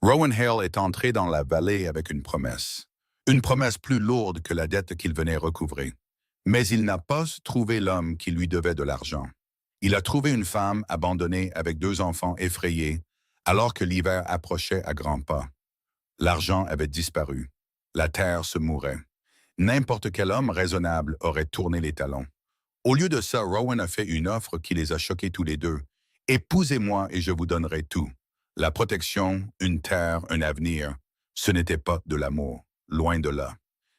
Rowan Hale est entré dans la vallée avec une promesse plus lourde que la dette qu'il venait recouvrer. Mais il n'a pas trouvé l'homme qui lui devait de l'argent. Il a trouvé une femme abandonnée avec deux enfants effrayés, alors que l'hiver approchait à grands pas. L'argent avait disparu. La terre se mourait. N'importe quel homme raisonnable aurait tourné les talons. Au lieu de ça, Rowan a fait une offre qui les a choqués tous les deux. Épousez-moi et je vous donnerai tout. La protection, une terre, un avenir. Ce n'était pas de l'amour, loin de là.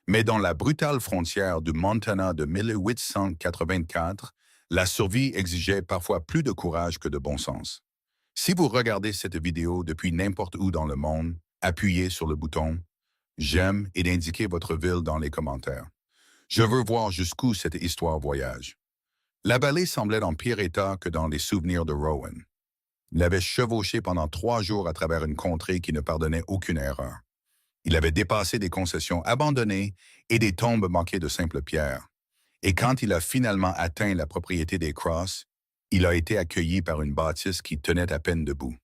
Mais dans la brutale frontière du Montana de 1884, la survie exigeait parfois plus de courage que de bon sens. Si vous regardez cette vidéo depuis n'importe où dans le monde, appuyez sur le bouton « J'aime » et indiquez votre ville dans les commentaires. Je veux voir jusqu'où cette histoire voyage. La vallée semblait dans pire état que dans les souvenirs de Rowan. Il avait chevauché pendant 3 jours à travers une contrée qui ne pardonnait aucune erreur. Il avait dépassé des concessions abandonnées et des tombes manquées de simples pierres. Et quand il a finalement atteint la propriété des Cross, il a été accueilli par une bâtisse qui tenait à peine debout.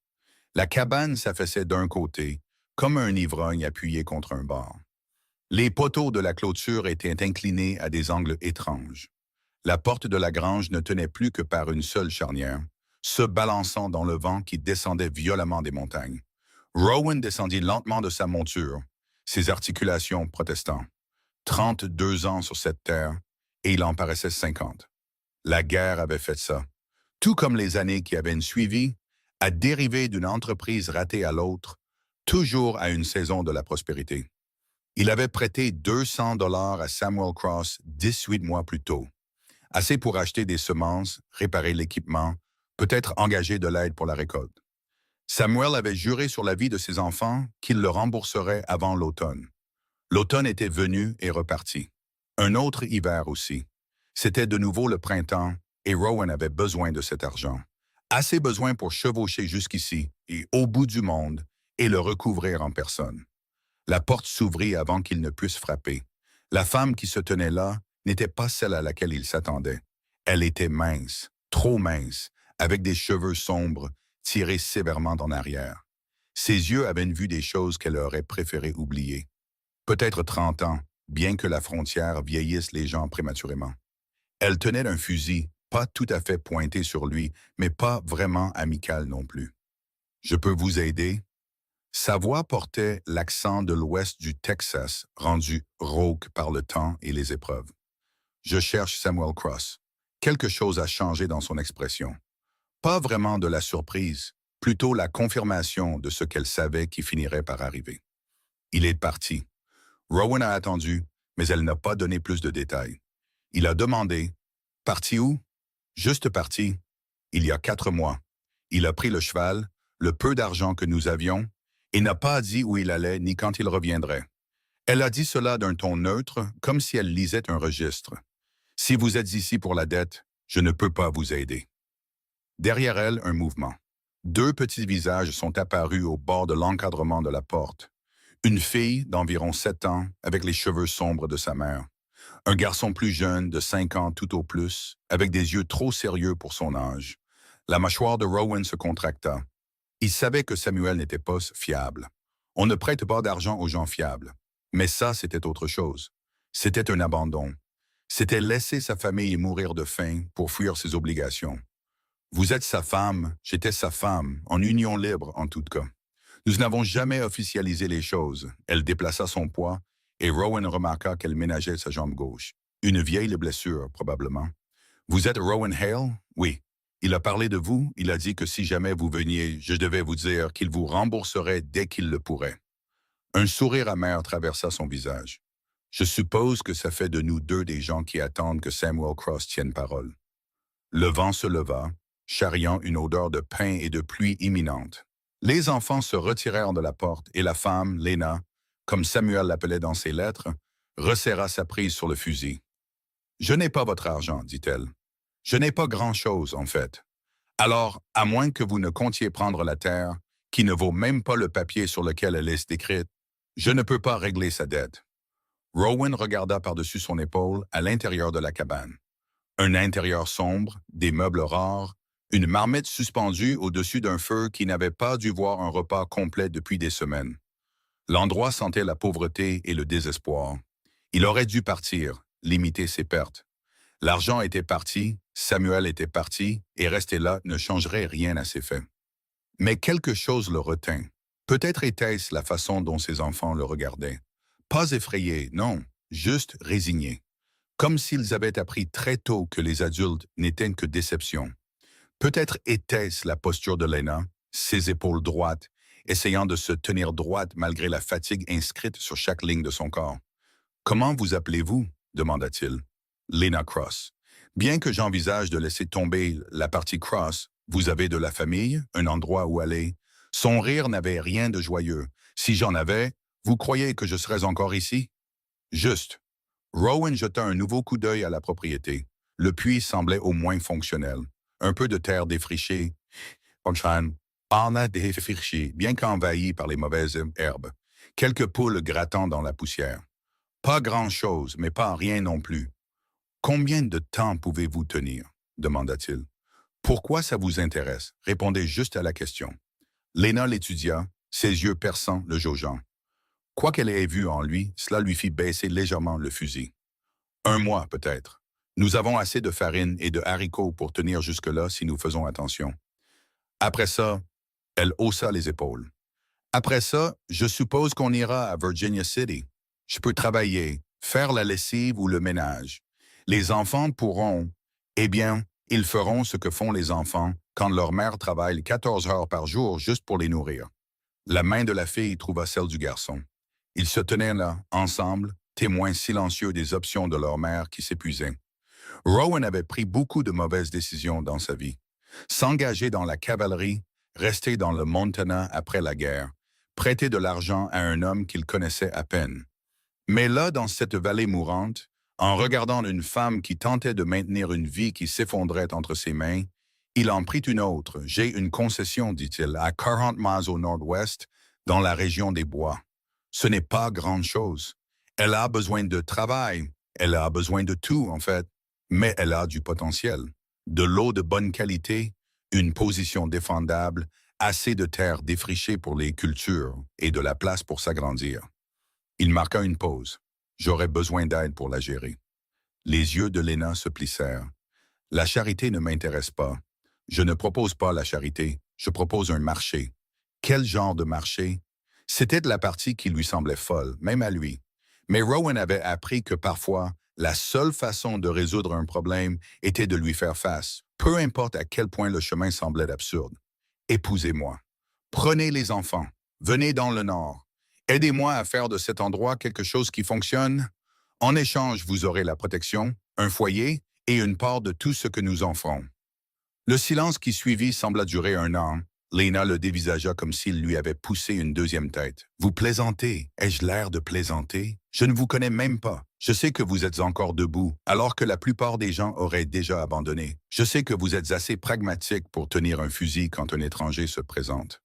La cabane s'affaissait d'un côté, comme un ivrogne appuyé contre un bar. Les poteaux de la clôture étaient inclinés à des angles étranges. La porte de la grange ne tenait plus que par une seule charnière, se balançant dans le vent qui descendait violemment des montagnes. Rowan descendit lentement de sa monture, ses articulations protestant. 32 ans sur cette terre, et il en paraissait 50. La guerre avait fait ça. Tout comme les années qui avaient suivi, à dériver d'une entreprise ratée à l'autre, toujours à une saison de la prospérité. Il avait prêté 200 $ à Samuel Cross 18 mois plus tôt. Assez pour acheter des semences, réparer l'équipement, peut-être engager de l'aide pour la récolte. Samuel avait juré sur la vie de ses enfants qu'il le rembourserait avant l'automne. L'automne était venu et reparti. Un autre hiver aussi. C'était de nouveau le printemps et Rowan avait besoin de cet argent. Assez besoin pour chevaucher jusqu'ici et au bout du monde et le recouvrir en personne. La porte s'ouvrit avant qu'il ne puisse frapper. La femme qui se tenait là n'était pas celle à laquelle il s'attendait. Elle était mince, trop mince, avec des cheveux sombres, tirés sévèrement en arrière. Ses yeux avaient vu des choses qu'elle aurait préféré oublier. Peut-être 30 ans, bien que la frontière vieillisse les gens prématurément. Elle tenait un fusil, pas tout à fait pointé sur lui, mais pas vraiment amical non plus. « Je peux vous aider ?» Sa voix portait l'accent de l'ouest du Texas, rendu rauque par le temps et les épreuves. « Je cherche Samuel Cross. » Quelque chose a changé dans son expression. Pas vraiment de la surprise, plutôt la confirmation de ce qu'elle savait qui finirait par arriver. Il est parti. Rowan a attendu, mais elle n'a pas donné plus de détails. Il a demandé « Parti où ?»« Juste parti. Il y a 4 mois. Il a pris le cheval, le peu d'argent que nous avions, et n'a pas dit où il allait ni quand il reviendrait. » Elle a dit cela d'un ton neutre, comme si elle lisait un registre. « Si vous êtes ici pour la dette, je ne peux pas vous aider. » Derrière elle, un mouvement. 2 petits visages sont apparus au bord de l'encadrement de la porte. Une fille d'environ 7 ans, avec les cheveux sombres de sa mère. Un garçon plus jeune, de 5 ans tout au plus, avec des yeux trop sérieux pour son âge. La mâchoire de Rowan se contracta. Il savait que Samuel n'était pas fiable. On ne prête pas d'argent aux gens fiables. Mais ça, c'était autre chose. C'était un abandon. C'était laisser sa famille mourir de faim pour fuir ses obligations. Vous êtes sa femme, j'étais sa femme, en union libre en tout cas. Nous n'avons jamais officialisé les choses. Elle déplaça son poids et Rowan remarqua qu'elle ménageait sa jambe gauche. Une vieille blessure, probablement. Vous êtes Rowan Hale? Oui. Il a parlé de vous, il a dit que si jamais vous veniez, je devais vous dire qu'il vous rembourserait dès qu'il le pourrait. Un sourire amer traversa son visage. Je suppose que ça fait de nous deux des gens qui attendent que Samuel Cross tienne parole. Le vent se leva, charriant une odeur de pain et de pluie imminente. Les enfants se retirèrent de la porte et la femme, Lena, comme Samuel l'appelait dans ses lettres, resserra sa prise sur le fusil. « Je n'ai pas votre argent, dit-elle. Je n'ai pas grand-chose, en fait. Alors, à moins que vous ne comptiez prendre la terre, qui ne vaut même pas le papier sur lequel elle est écrite, je ne peux pas régler sa dette. » Rowan regarda par-dessus son épaule à l'intérieur de la cabane. Un intérieur sombre, des meubles rares, Une marmite suspendue au-dessus d'un feu qui n'avait pas dû voir un repas complet depuis des semaines. L'endroit sentait la pauvreté et le désespoir. Il aurait dû partir, limiter ses pertes. L'argent était parti, Samuel était parti, et rester là ne changerait rien à ses faits. Mais quelque chose le retint. Peut-être était-ce la façon dont ses enfants le regardaient. Pas effrayés, non, juste résignés. Comme s'ils avaient appris très tôt que les adultes n'étaient que déceptions. Peut-être était-ce la posture de Lena, ses épaules droites, essayant de se tenir droite malgré la fatigue inscrite sur chaque ligne de son corps. Comment vous appelez-vous? Demanda-t-il. Lena Cross. Bien que j'envisage de laisser tomber la partie Cross, vous avez de la famille, un endroit où aller. Son rire n'avait rien de joyeux. Si j'en avais, vous croyez que je serais encore ici? Juste. Rowan jeta un nouveau coup d'œil à la propriété. Le puits semblait au moins fonctionnel. Un peu de terre défrichée. En a défriché, bien qu'envahi par les mauvaises herbes. Quelques poules grattant dans la poussière. Pas grand-chose, mais pas rien non plus. Combien de temps pouvez-vous tenir? Demanda-t-il. Pourquoi ça vous intéresse? Répondez juste à la question. Lena l'étudia, ses yeux perçants le jaugeant. Quoi qu'elle ait vu en lui, cela lui fit baisser légèrement le fusil. Un mois, peut-être. Nous avons assez de farine et de haricots pour tenir jusque-là si nous faisons attention. Après ça, elle haussa les épaules. Après ça, je suppose qu'on ira à Virginia City. Je peux travailler, faire la lessive ou le ménage. Les enfants pourront, eh bien, ils feront ce que font les enfants quand leur mère travaille 14 heures par jour juste pour les nourrir. La main de la fille trouva celle du garçon. Ils se tenaient là, ensemble, témoins silencieux des options de leur mère qui s'épuisaient. Rowan avait pris beaucoup de mauvaises décisions dans sa vie. S'engager dans la cavalerie, rester dans le Montana après la guerre, prêter de l'argent à un homme qu'il connaissait à peine. Mais là, dans cette vallée mourante, en regardant une femme qui tentait de maintenir une vie qui s'effondrait entre ses mains, il en prit une autre. J'ai une concession, dit-il, à 40 miles au nord-ouest, dans la région des Bois. Ce n'est pas grand-chose. Elle a besoin de travail. Elle a besoin de tout, en fait. Mais elle a du potentiel. De l'eau de bonne qualité, une position défendable, assez de terre défrichée pour les cultures et de la place pour s'agrandir. Il marqua une pause. J'aurais besoin d'aide pour la gérer. Les yeux de Lena se plissèrent. La charité ne m'intéresse pas. Je ne propose pas la charité, je propose un marché. Quel genre de marché? C'était de la partie qui lui semblait folle, même à lui. Mais Rowan avait appris que parfois, la seule façon de résoudre un problème était de lui faire face, peu importe à quel point le chemin semblait absurde. Épousez-moi. Prenez les enfants. Venez dans le Nord. Aidez-moi à faire de cet endroit quelque chose qui fonctionne. En échange, vous aurez la protection, un foyer et une part de tout ce que nous en ferons. Le silence qui suivit sembla durer un an. Lena le dévisagea comme s'il lui avait poussé une deuxième tête. « Vous plaisantez. Ai-je l'air de plaisanter? Je ne vous connais même pas. Je sais que vous êtes encore debout, alors que la plupart des gens auraient déjà abandonné. Je sais que vous êtes assez pragmatique pour tenir un fusil quand un étranger se présente.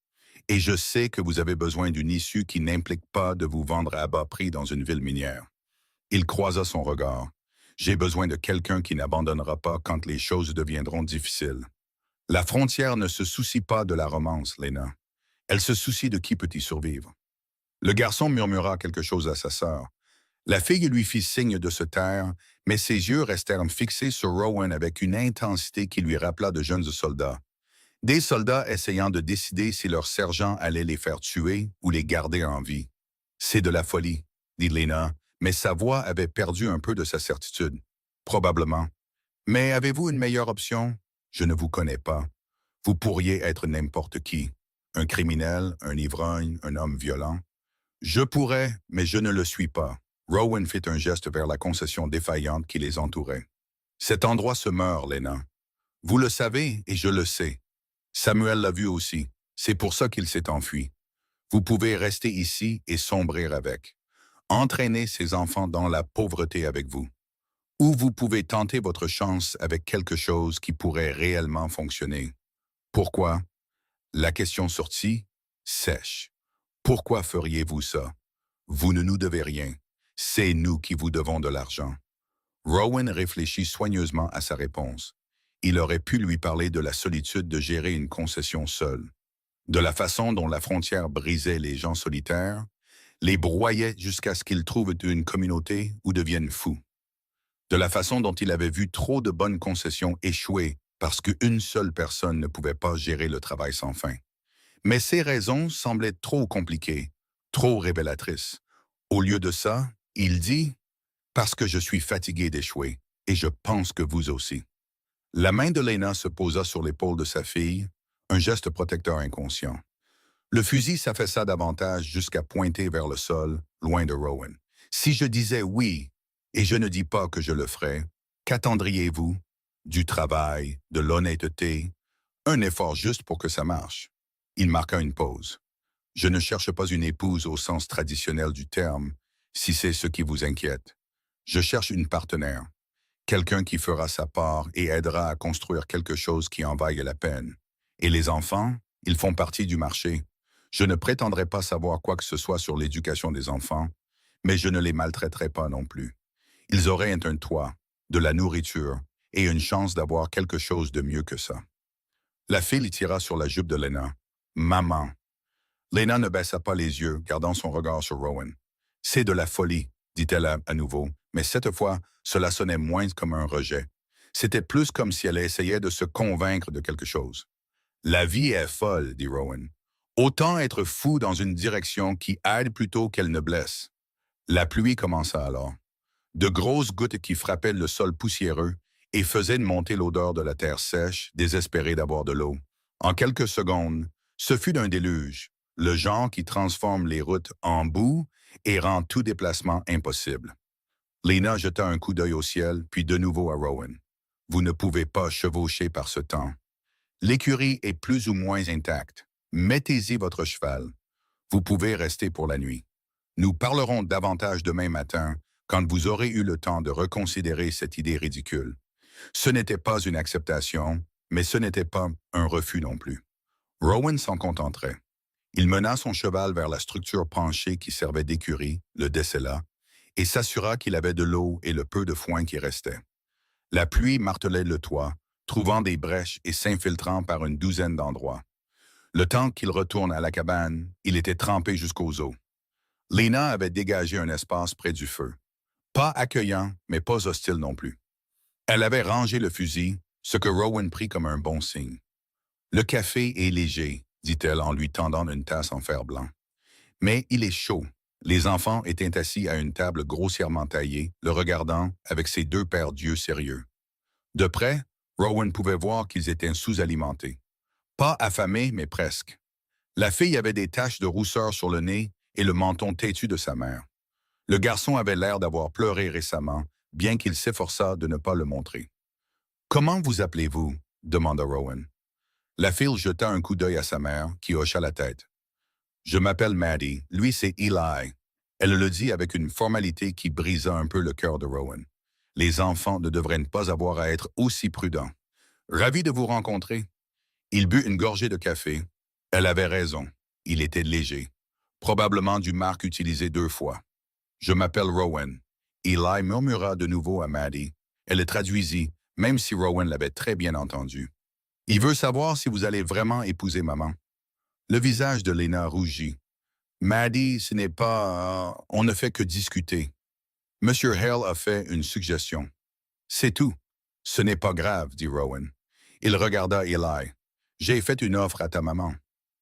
Et je sais que vous avez besoin d'une issue qui n'implique pas de vous vendre à bas prix dans une ville minière. » Il croisa son regard. « J'ai besoin de quelqu'un qui n'abandonnera pas quand les choses deviendront difficiles. » La frontière ne se soucie pas de la romance, Lena. Elle se soucie de qui peut y survivre. Le garçon murmura quelque chose à sa sœur. La fille lui fit signe de se taire, mais ses yeux restèrent fixés sur Rowan avec une intensité qui lui rappela de jeunes soldats. Des soldats essayant de décider si leur sergent allait les faire tuer ou les garder en vie. « C'est de la folie, » dit Lena, mais sa voix avait perdu un peu de sa certitude. « Probablement. Mais avez-vous une meilleure option? Je ne vous connais pas. Vous pourriez être n'importe qui. Un criminel, un ivrogne, un homme violent. Je pourrais, mais je ne le suis pas. » Rowan fit un geste vers la concession défaillante qui les entourait. « Cet endroit se meurt, Lena. Vous le savez et je le sais. Samuel l'a vu aussi. C'est pour ça qu'il s'est enfui. Vous pouvez rester ici et sombrer avec. Entraîner ces enfants dans la pauvreté avec vous. Ou vous pouvez tenter votre chance avec quelque chose qui pourrait réellement fonctionner. Pourquoi? La question sortit, sèche. Pourquoi feriez-vous ça? Vous ne nous devez rien. C'est nous qui vous devons de l'argent. Rowan réfléchit soigneusement à sa réponse. Il aurait pu lui parler de la solitude de gérer une concession seule, de la façon dont la frontière brisait les gens solitaires, les broyait jusqu'à ce qu'ils trouvent une communauté ou deviennent fous, de la façon dont il avait vu trop de bonnes concessions échouer parce qu'une seule personne ne pouvait pas gérer le travail sans fin. Mais ces raisons semblaient trop compliquées, trop révélatrices. Au lieu de ça, il dit « Parce que je suis fatigué d'échouer, et je pense que vous aussi ». La main de Lena se posa sur l'épaule de sa fille, un geste protecteur inconscient. Le fusil s'affaissa davantage jusqu'à pointer vers le sol, loin de Rowan. Si je disais oui, et je ne dis pas que je le ferais, qu'attendriez-vous? Du travail, de l'honnêteté, un effort juste pour que ça marche. Il marqua une pause. Je ne cherche pas une épouse au sens traditionnel du terme, si c'est ce qui vous inquiète. Je cherche une partenaire, quelqu'un qui fera sa part et aidera à construire quelque chose qui en vaille la peine. Et les enfants, ils font partie du marché. Je ne prétendrai pas savoir quoi que ce soit sur l'éducation des enfants, mais je ne les maltraiterai pas non plus. Ils auraient un toit, de la nourriture et une chance d'avoir quelque chose de mieux que ça. La fille lui tira sur la jupe de Lena. « Maman ». Lena ne baissa pas les yeux, gardant son regard sur Rowan. « C'est de la folie », dit-elle à nouveau, mais cette fois, cela sonnait moins comme un rejet. C'était plus comme si elle essayait de se convaincre de quelque chose. « La vie est folle », dit Rowan. « Autant être fou dans une direction qui aide plutôt qu'elle ne blesse. » La pluie commença alors. De grosses gouttes qui frappaient le sol poussiéreux et faisaient monter l'odeur de la terre sèche, désespérée d'avoir de l'eau. En quelques secondes, ce fut d'un déluge, le genre qui transforme les routes en boue et rend tout déplacement impossible. Lena jeta un coup d'œil au ciel, puis de nouveau à Rowan. « Vous ne pouvez pas chevaucher par ce temps. L'écurie est plus ou moins intacte. Mettez-y votre cheval. Vous pouvez rester pour la nuit. Nous parlerons davantage demain matin quand vous aurez eu le temps de reconsidérer cette idée ridicule. » Ce n'était pas une acceptation, mais ce n'était pas un refus non plus. Rowan s'en contenterait. Il mena son cheval vers la structure penchée qui servait d'écurie, le décella, et s'assura qu'il avait de l'eau et le peu de foin qui restait. La pluie martelait le toit, trouvant des brèches et s'infiltrant par une douzaine d'endroits. Le temps qu'il retourne à la cabane, il était trempé jusqu'aux os. Lena avait dégagé un espace près du feu. Pas accueillant, mais pas hostile non plus. Elle avait rangé le fusil, ce que Rowan prit comme un bon signe. « Le café est léger », dit-elle en lui tendant une tasse en fer blanc. « Mais il est chaud. » Les enfants étaient assis à une table grossièrement taillée, le regardant avec ses deux paires d'yeux sérieux. De près, Rowan pouvait voir qu'ils étaient sous-alimentés. Pas affamés, mais presque. La fille avait des taches de rousseur sur le nez et le menton têtu de sa mère. Le garçon avait l'air d'avoir pleuré récemment, bien qu'il s'efforçât de ne pas le montrer. « Comment vous appelez-vous » demanda Rowan. La fille jeta un coup d'œil à sa mère, qui hocha la tête. « Je m'appelle Maddie, lui c'est Eli. » Elle le dit avec une formalité qui brisa un peu le cœur de Rowan. Les enfants ne devraient pas avoir à être aussi prudents. « Ravi de vous rencontrer. » Il but une gorgée de café. Elle avait raison. Il était léger. Probablement du marque utilisé 2 fois. « Je m'appelle Rowan. » Eli murmura de nouveau à Maddie. Elle le traduisit, même si Rowan l'avait très bien entendu. « Il veut savoir si vous allez vraiment épouser maman. » Le visage de Lena rougit. « Maddie, ce n'est pas... on ne fait que discuter. Monsieur Hale a fait une suggestion. »« C'est tout. »« Ce n'est pas grave, » dit Rowan. Il regarda Eli. « J'ai fait une offre à ta maman.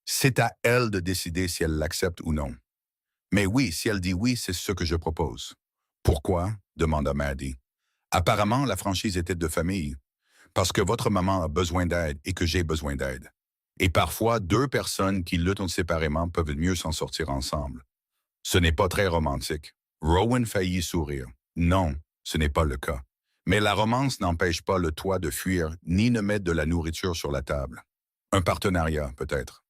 C'est à elle de décider si elle l'accepte ou non. »« Mais oui, si elle dit oui, c'est ce que je propose. »« Pourquoi ?» demanda Maddie. « Apparemment, la franchise était de famille. Parce que votre maman a besoin d'aide et que j'ai besoin d'aide. Et parfois, 2 personnes qui luttent séparément peuvent mieux s'en sortir ensemble. Ce n'est pas très romantique. » Rowan faillit sourire. « Non, ce n'est pas le cas. Mais la romance n'empêche pas le toit de fuir ni ne mettre de la nourriture sur la table. Un partenariat, peut-être. »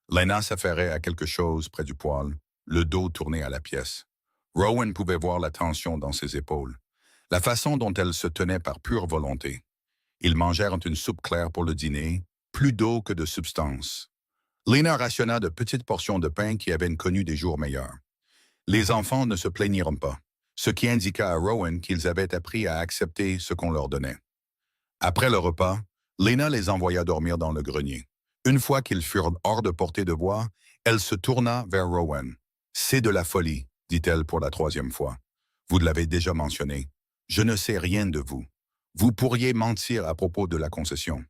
Lena s'affairait à quelque chose près du poêle, le dos tourné à la pièce. Rowan pouvait voir la tension dans ses épaules, la façon dont elle se tenait par pure volonté. Ils mangèrent une soupe claire pour le dîner, plus d'eau que de substance. Lena rationna de petites portions de pain qui avaient connu des jours meilleurs. Les enfants ne se plaignirent pas, ce qui indiqua à Rowan qu'ils avaient appris à accepter ce qu'on leur donnait. Après le repas, Lena les envoya dormir dans le grenier. Une fois qu'ils furent hors de portée de voix, elle se tourna vers Rowan. « C'est de la folie, dit-elle pour la troisième fois. Vous l'avez déjà mentionné. Je ne sais rien de vous. Vous pourriez mentir à propos de la concession.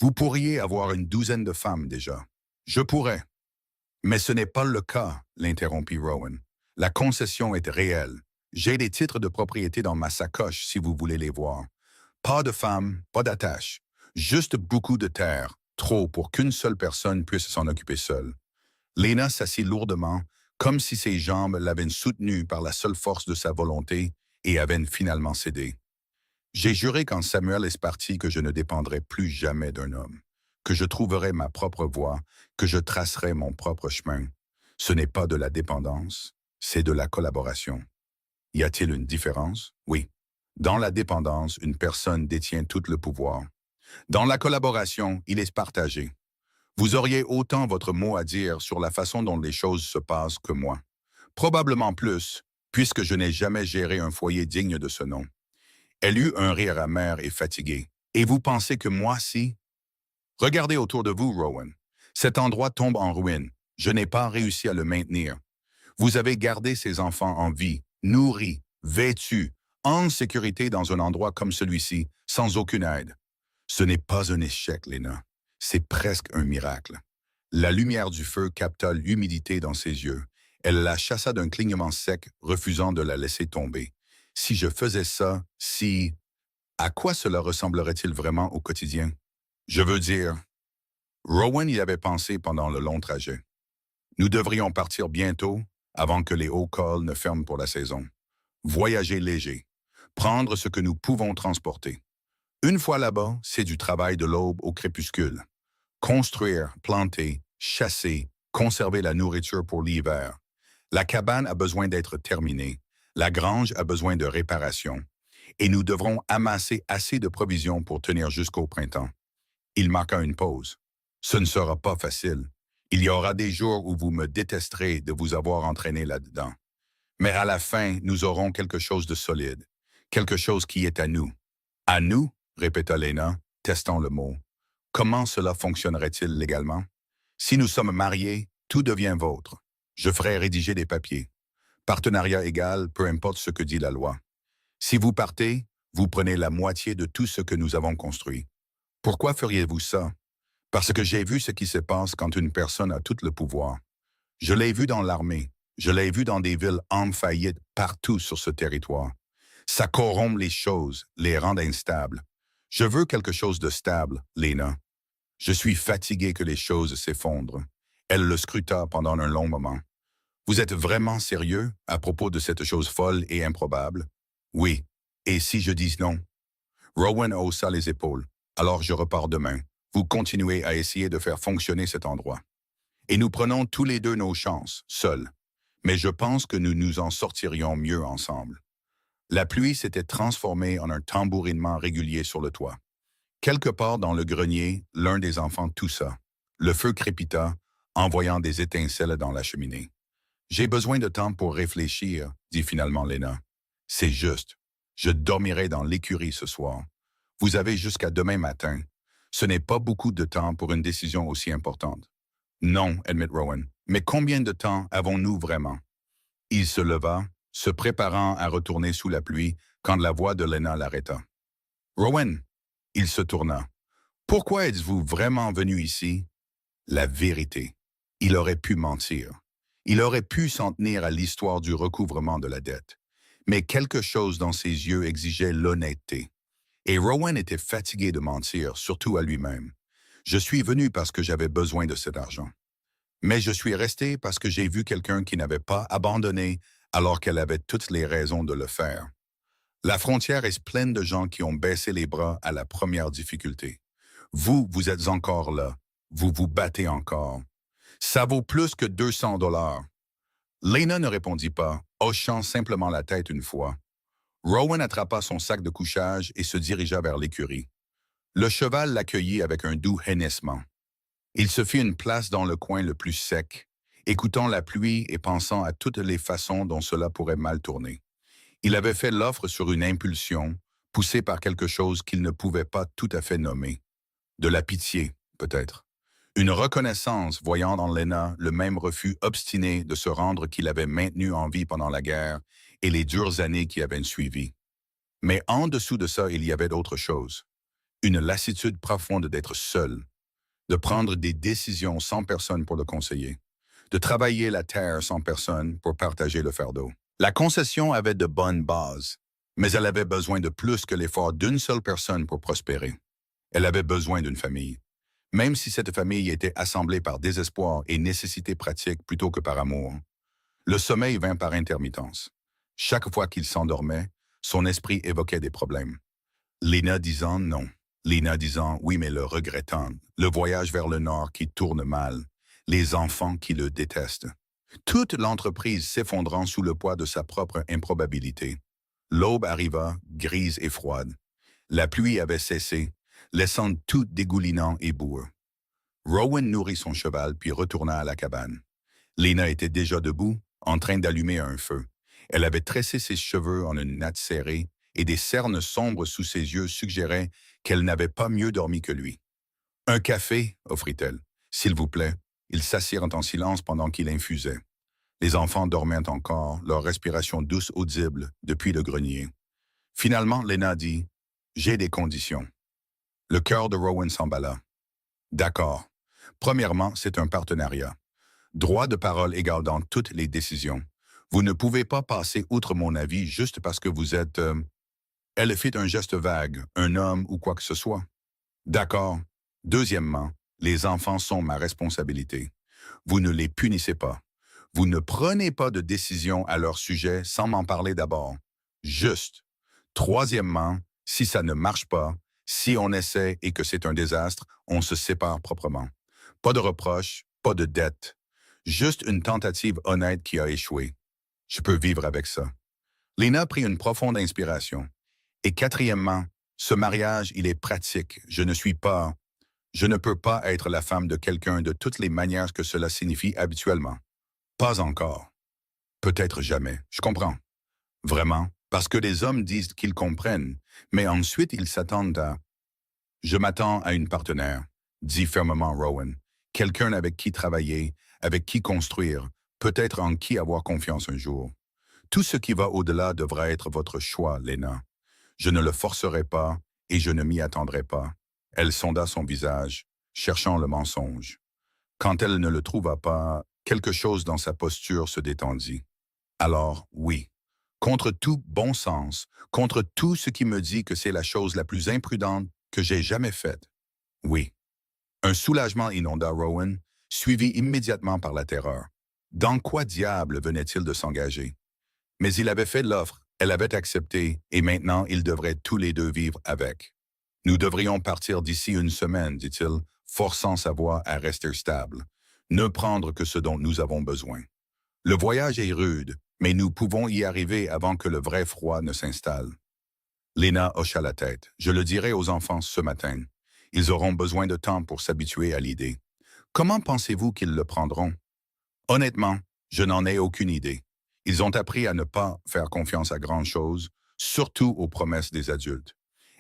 Vous pourriez avoir une douzaine de femmes déjà. Je pourrais. Mais ce n'est pas le cas, l'interrompit Rowan. La concession est réelle. J'ai des titres de propriété dans ma sacoche si vous voulez les voir. Pas de femmes, pas d'attache. Juste beaucoup de terre, trop pour qu'une seule personne puisse s'en occuper seule. Lena s'assit lourdement, comme si ses jambes l'avaient soutenue par la seule force de sa volonté et avaient finalement cédé. J'ai juré quand Samuel est parti que je ne dépendrai plus jamais d'un homme, que je trouverai ma propre voie, que je tracerai mon propre chemin. Ce n'est pas de la dépendance, c'est de la collaboration. Y a-t-il une différence? Oui. Dans la dépendance, une personne détient tout le pouvoir. Dans la collaboration, il est partagé. Vous auriez autant votre mot à dire sur la façon dont les choses se passent que moi. Probablement plus, puisque je n'ai jamais géré un foyer digne de ce nom. Elle eut un rire amer et fatigué. Et vous pensez que moi, si? Regardez autour de vous, Rowan. Cet endroit tombe en ruine. Je n'ai pas réussi à le maintenir. Vous avez gardé ces enfants en vie, nourris, vêtus, en sécurité dans un endroit comme celui-ci, sans aucune aide. Ce n'est pas un échec, Lena. C'est presque un miracle. La lumière du feu capta l'humidité dans ses yeux. Elle la chassa d'un clignement sec, refusant de la laisser tomber. Si je faisais ça, si... À quoi cela ressemblerait-il vraiment au quotidien? Je veux dire... Rowan y avait pensé pendant le long trajet. Nous devrions partir bientôt, avant que les hauts cols ne ferment pour la saison. Voyager léger. Prendre ce que nous pouvons transporter. Une fois là-bas, c'est du travail de l'aube au crépuscule. Construire, planter, chasser, conserver la nourriture pour l'hiver. La cabane a besoin d'être terminée. La grange a besoin de réparation. Et nous devrons amasser assez de provisions pour tenir jusqu'au printemps. Il marqua une pause. Ce ne sera pas facile. Il y aura des jours où vous me détesterez de vous avoir entraîné là-dedans. Mais à la fin, nous aurons quelque chose de solide. Quelque chose qui est à nous. À nous? Répéta Lena, testant le mot. Comment cela fonctionnerait-il légalement? Si nous sommes mariés, tout devient vôtre. Je ferai rédiger des papiers. Partenariat égal, peu importe ce que dit la loi. Si vous partez, vous prenez la moitié de tout ce que nous avons construit. Pourquoi feriez-vous ça? Parce que j'ai vu ce qui se passe quand une personne a tout le pouvoir. Je l'ai vu dans l'armée. Je l'ai vu dans des villes en faillite partout sur ce territoire. Ça corrompt les choses, les rend instables. Je veux quelque chose de stable, Lena. Je suis fatigué que les choses s'effondrent. Elle le scruta pendant un long moment. Vous êtes vraiment sérieux à propos de cette chose folle et improbable? Oui. Et si je dis non? Rowan haussa les épaules. Alors je repars demain. Vous continuez à essayer de faire fonctionner cet endroit. Et nous prenons tous les deux nos chances, seuls. Mais je pense que nous nous en sortirions mieux ensemble. La pluie s'était transformée en un tambourinement régulier sur le toit. Quelque part dans le grenier, l'un des enfants toussa. Le feu crépita, envoyant des étincelles dans la cheminée. « J'ai besoin de temps pour réfléchir, » dit finalement Lena. « C'est juste. Je dormirai dans l'écurie ce soir. Vous avez jusqu'à demain matin. Ce n'est pas beaucoup de temps pour une décision aussi importante. » « Non, admit Rowan. Mais combien de temps avons-nous vraiment? » Il se leva, se préparant à retourner sous la pluie quand la voix de Lena l'arrêta. « Rowan! » Il se tourna. « Pourquoi êtes-vous vraiment venu ici? » La vérité. Il aurait pu mentir. Il aurait pu s'en tenir à l'histoire du recouvrement de la dette. Mais quelque chose dans ses yeux exigeait l'honnêteté. Et Rowan était fatigué de mentir, surtout à lui-même. Je suis venu parce que j'avais besoin de cet argent. Mais je suis resté parce que j'ai vu quelqu'un qui n'avait pas abandonné alors qu'elle avait toutes les raisons de le faire. La frontière est pleine de gens qui ont baissé les bras à la première difficulté. Vous, vous êtes encore là. Vous vous battez encore. Ça vaut plus que 200 $. Lena ne répondit pas, hochant simplement la tête une fois. Rowan attrapa son sac de couchage et se dirigea vers l'écurie. Le cheval l'accueillit avec un doux hennissement. Il se fit une place dans le coin le plus sec, écoutant la pluie et pensant à toutes les façons dont cela pourrait mal tourner. Il avait fait l'offre sur une impulsion, poussé par quelque chose qu'il ne pouvait pas tout à fait nommer. De la pitié, peut-être. Une reconnaissance voyant dans Lena le même refus obstiné de se rendre qu'il avait maintenu en vie pendant la guerre et les dures années qui avaient suivi. Mais en dessous de ça, il y avait d'autres choses. Une lassitude profonde d'être seul, de prendre des décisions sans personne pour le conseiller, de travailler la terre sans personne pour partager le fardeau. La concession avait de bonnes bases, mais elle avait besoin de plus que l'effort d'une seule personne pour prospérer. Elle avait besoin d'une famille, même si cette famille était assemblée par désespoir et nécessité pratique plutôt que par amour. Le sommeil vint par intermittence. Chaque fois qu'il s'endormait, son esprit évoquait des problèmes. Lena disant non. Lena disant oui, mais le regrettant. Le voyage vers le nord qui tourne mal. Les enfants qui le détestent. Toute l'entreprise s'effondrant sous le poids de sa propre improbabilité. L'aube arriva, grise et froide. La pluie avait cessé, laissant tout dégoulinant et boueux. Rowan nourrit son cheval puis retourna à la cabane. Lena était déjà debout, en train d'allumer un feu. Elle avait tressé ses cheveux en une natte serrée et des cernes sombres sous ses yeux suggéraient qu'elle n'avait pas mieux dormi que lui. « Un café » offrit-elle. « S'il vous plaît. » Ils s'assirent en silence pendant qu'il infusait. Les enfants dormaient encore, leur respiration douce audible depuis le grenier. Finalement, Lena dit « J'ai des conditions. » Le cœur de Rowan s'emballa. « D'accord. Premièrement, c'est un partenariat. Droit de parole égal dans toutes les décisions. Vous ne pouvez pas passer outre mon avis juste parce que vous êtes... Elle fit un geste vague, un homme ou quoi que ce soit. D'accord. Deuxièmement, les enfants sont ma responsabilité. Vous ne les punissez pas. Vous ne prenez pas de décision à leur sujet sans m'en parler d'abord. Juste. Troisièmement, si ça ne marche pas, si on essaie et que c'est un désastre, on se sépare proprement. Pas de reproches, pas de dette. Juste une tentative honnête qui a échoué. Je peux vivre avec ça. Lena prit une profonde inspiration. Et quatrièmement, ce mariage, il est pratique. Je ne peux pas être la femme de quelqu'un de toutes les manières que cela signifie habituellement. Pas encore. Peut-être jamais. Je comprends. Vraiment. Parce que les hommes disent qu'ils comprennent, mais ensuite ils s'attendent à... Je m'attends à une partenaire, dit fermement Rowan. Quelqu'un avec qui travailler, avec qui construire, peut-être en qui avoir confiance un jour. Tout ce qui va au-delà devra être votre choix, Lena. Je ne le forcerai pas et je ne m'y attendrai pas. Elle sonda son visage, cherchant le mensonge. Quand elle ne le trouva pas, quelque chose dans sa posture se détendit. Alors, oui, contre tout bon sens, contre tout ce qui me dit que c'est la chose la plus imprudente que j'ai jamais faite. Oui. Un soulagement inonda Rowan, suivi immédiatement par la terreur. Dans quoi diable venait-il de s'engager? Mais il avait fait l'offre, elle avait accepté, et maintenant ils devraient tous les deux vivre avec. Nous devrions partir d'ici une semaine, dit-il, forçant sa voix à rester stable. Ne prendre que ce dont nous avons besoin. Le voyage est rude, mais nous pouvons y arriver avant que le vrai froid ne s'installe. Lena hocha la tête. Je le dirai aux enfants ce matin. Ils auront besoin de temps pour s'habituer à l'idée. Comment pensez-vous qu'ils le prendront? Honnêtement, je n'en ai aucune idée. Ils ont appris à ne pas faire confiance à grand chose, surtout aux promesses des adultes.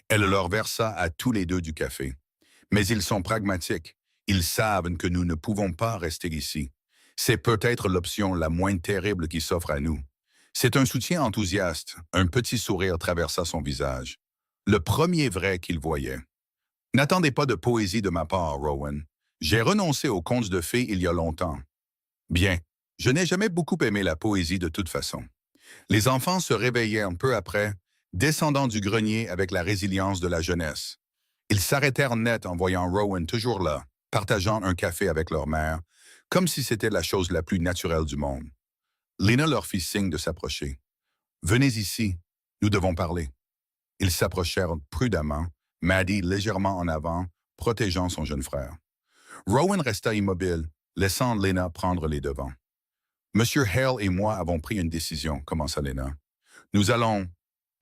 Elle leur versa à tous les deux du café. Mais ils sont pragmatiques. Ils savent que nous ne pouvons pas rester ici. C'est peut-être l'option la moins terrible qui s'offre à nous. C'est un soutien enthousiaste. Un petit sourire traversa son visage. Le premier vrai qu'il voyait. N'attendez pas de poésie de ma part, Rowan. J'ai renoncé aux contes de fées il y a longtemps. Bien, je n'ai jamais beaucoup aimé la poésie de toute façon. Les enfants se réveillèrent peu après, descendant du grenier avec la résilience de la jeunesse. Ils s'arrêtèrent net en voyant Rowan toujours là, partageant un café avec leur mère, comme si c'était la chose la plus naturelle du monde. Lena leur fit signe de s'approcher. « Venez ici, nous devons parler. » Ils s'approchèrent prudemment, Maddie légèrement en avant, protégeant son jeune frère. Rowan resta immobile, laissant Lena prendre les devants. « Monsieur Hale et moi avons pris une décision, » commença Lena. « Nous allons... »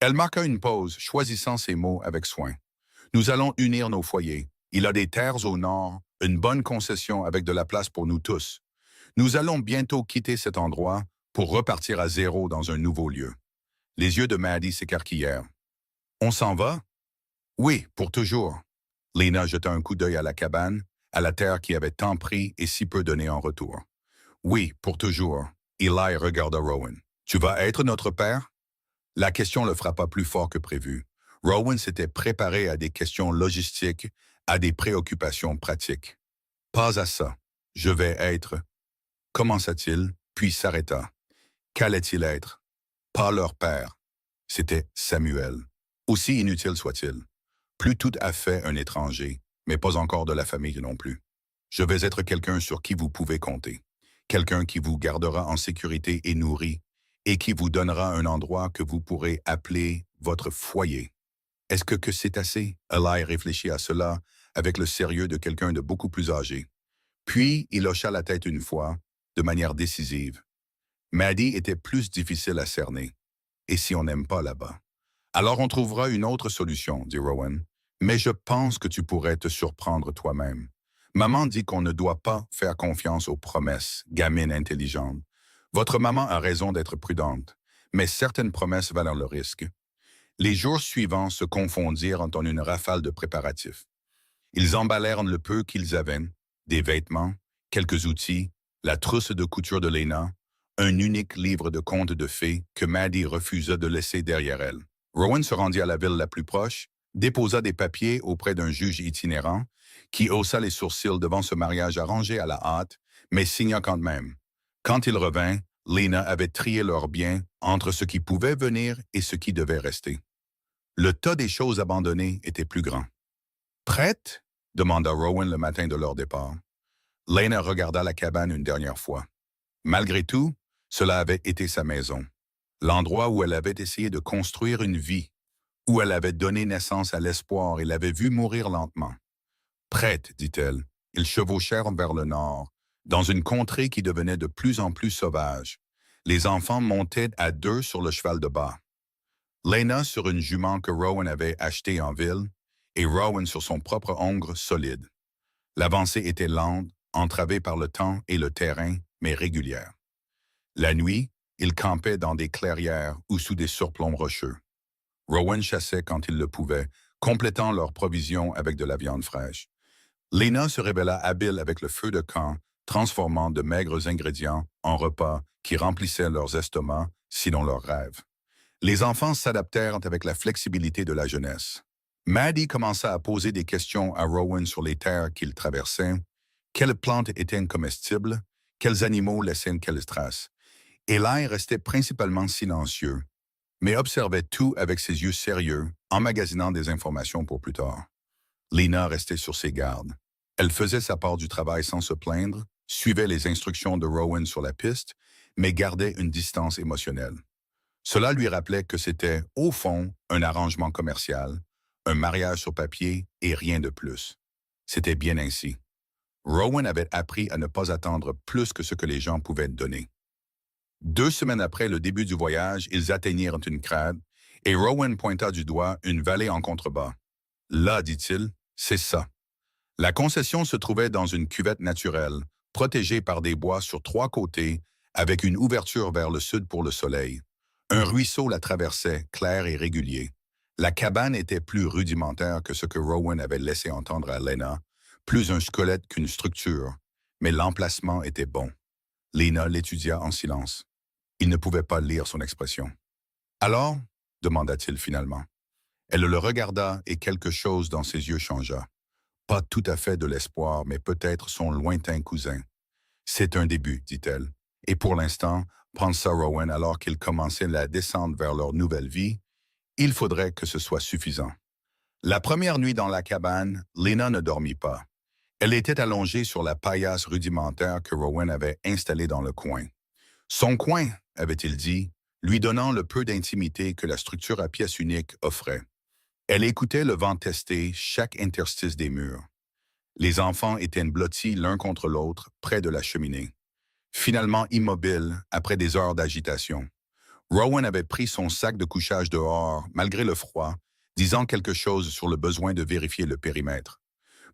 Elle marqua une pause, choisissant ses mots avec soin. « Nous allons unir nos foyers. Il a des terres au nord, une bonne concession avec de la place pour nous tous. Nous allons bientôt quitter cet endroit pour repartir à zéro dans un nouveau lieu. » Les yeux de Maddie s'écarquillèrent. On s'en va? Oui, pour toujours. Lena jeta un coup d'œil à la cabane, à la terre qui avait tant pris et si peu donné en retour. Oui, pour toujours. Eli regarda Rowan. Tu vas être notre père? La question le frappa plus fort que prévu. Rowan s'était préparé à des questions logistiques, à des préoccupations pratiques. Pas à ça. Je vais être. Commença-t-il, puis s'arrêta. Qu'allait-il être? Pas leur père. C'était Samuel. Aussi inutile soit-il. Plus tout à fait un étranger, mais pas encore de la famille non plus. Je vais être quelqu'un sur qui vous pouvez compter. Quelqu'un qui vous gardera en sécurité et nourri, et qui vous donnera un endroit que vous pourrez appeler votre foyer. Est-ce que c'est assez? Eli réfléchit à cela avec le sérieux de quelqu'un de beaucoup plus âgé. Puis, il hocha la tête une fois, de manière décisive. Maddie était plus difficile à cerner. Et si on n'aime pas là-bas? Alors on trouvera une autre solution, dit Rowan. Mais je pense que tu pourrais te surprendre toi-même. Maman dit qu'on ne doit pas faire confiance aux promesses, gamine intelligente. Votre maman a raison d'être prudente, mais certaines promesses valent le risque. Les jours suivants se confondirent en une rafale de préparatifs. Ils emballèrent le peu qu'ils avaient, des vêtements, quelques outils, la trousse de couture de Lena, un unique livre de contes de fées que Maddie refusa de laisser derrière elle. Rowan se rendit à la ville la plus proche, déposa des papiers auprès d'un juge itinérant, qui haussa les sourcils devant ce mariage arrangé à la hâte, mais signa quand même. Quand il revint, Lena avait trié leurs biens entre ce qui pouvait venir et ce qui devait rester. Le tas des choses abandonnées était plus grand. Prête? Demanda Rowan le matin de leur départ. Lena regarda la cabane une dernière fois. Malgré tout, cela avait été sa maison, l'endroit où elle avait essayé de construire une vie, où elle avait donné naissance à l'espoir et l'avait vu mourir lentement. Prête, dit-elle, ils chevauchèrent vers le nord, dans une contrée qui devenait de plus en plus sauvage. Les enfants montaient à deux sur le cheval de bas. Lena sur une jument que Rowan avait achetée en ville, et Rowan sur son propre hongre solide. L'avancée était lente, entravée par le temps et le terrain, mais régulière. La nuit, ils campaient dans des clairières ou sous des surplombs rocheux. Rowan chassait quand il le pouvait, complétant leurs provisions avec de la viande fraîche. Lena se révéla habile avec le feu de camp, transformant de maigres ingrédients en repas qui remplissaient leurs estomacs, sinon leurs rêves. Les enfants s'adaptèrent avec la flexibilité de la jeunesse. Maddie commença à poser des questions à Rowan sur les terres qu'ils traversaient. Quelles plantes étaient comestibles? Quels animaux laissaient quelles traces? Eli restait principalement silencieux, mais observait tout avec ses yeux sérieux, emmagasinant des informations pour plus tard. Lena restait sur ses gardes. Elle faisait sa part du travail sans se plaindre, suivait les instructions de Rowan sur la piste, mais gardait une distance émotionnelle. Cela lui rappelait que c'était, au fond, un arrangement commercial, un mariage sur papier et rien de plus. C'était bien ainsi. Rowan avait appris à ne pas attendre plus que ce que les gens pouvaient donner. 2 semaines après le début du voyage, ils atteignirent une crête et Rowan pointa du doigt une vallée en contrebas. Là, dit-il, c'est ça. La concession se trouvait dans une cuvette naturelle, protégée par des bois sur 3 côtés, avec une ouverture vers le sud pour le soleil. Un ruisseau la traversait, clair et régulier. La cabane était plus rudimentaire que ce que Rowan avait laissé entendre à Lena, plus un squelette qu'une structure, mais l'emplacement était bon. Lena l'étudia en silence. Il ne pouvait pas lire son expression. Alors, demanda-t-il finalement. Elle le regarda et quelque chose dans ses yeux changea. Pas tout à fait de l'espoir, mais peut-être son lointain cousin. C'est un début, dit-elle. Et pour l'instant, pensa Rowan alors qu'ils commençaient la descente vers leur nouvelle vie, il faudrait que ce soit suffisant. La première nuit dans la cabane, Lena ne dormit pas. Elle était allongée sur la paillasse rudimentaire que Rowan avait installée dans le coin. Son coin, avait-il dit, lui donnant le peu d'intimité que la structure à pièce unique offrait. Elle écoutait le vent tester chaque interstice des murs. Les enfants étaient blottis l'un contre l'autre près de la cheminée. Finalement immobiles après des heures d'agitation. Rowan avait pris son sac de couchage dehors, malgré le froid, disant quelque chose sur le besoin de vérifier le périmètre.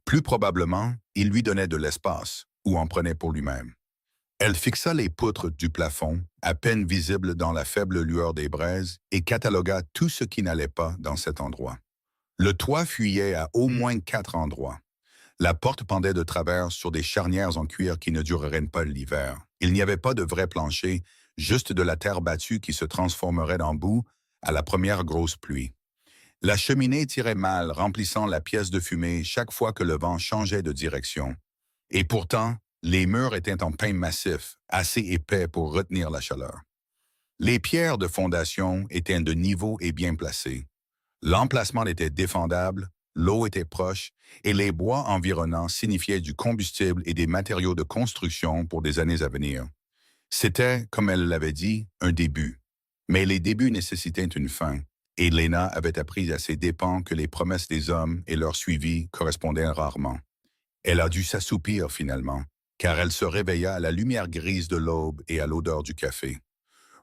Plus probablement, il lui donnait de l'espace, ou en prenait pour lui-même. Elle fixa les poutres du plafond, à peine visibles dans la faible lueur des braises, et catalogua tout ce qui n'allait pas dans cet endroit. Le toit fuyait à au moins 4 endroits. La porte pendait de travers sur des charnières en cuir qui ne dureraient pas l'hiver. Il n'y avait pas de vrai plancher, juste de la terre battue qui se transformerait en boue à la première grosse pluie. La cheminée tirait mal, remplissant la pièce de fumée chaque fois que le vent changeait de direction. Et pourtant, les murs étaient en pain massif, assez épais pour retenir la chaleur. Les pierres de fondation étaient de niveau et bien placées. L'emplacement était défendable, l'eau était proche, et les bois environnants signifiaient du combustible et des matériaux de construction pour des années à venir. C'était, comme elle l'avait dit, un début. Mais les débuts nécessitaient une fin, et Lena avait appris à ses dépens que les promesses des hommes et leur suivi correspondaient rarement. Elle a dû s'assoupir finalement, car elle se réveilla à la lumière grise de l'aube et à l'odeur du café.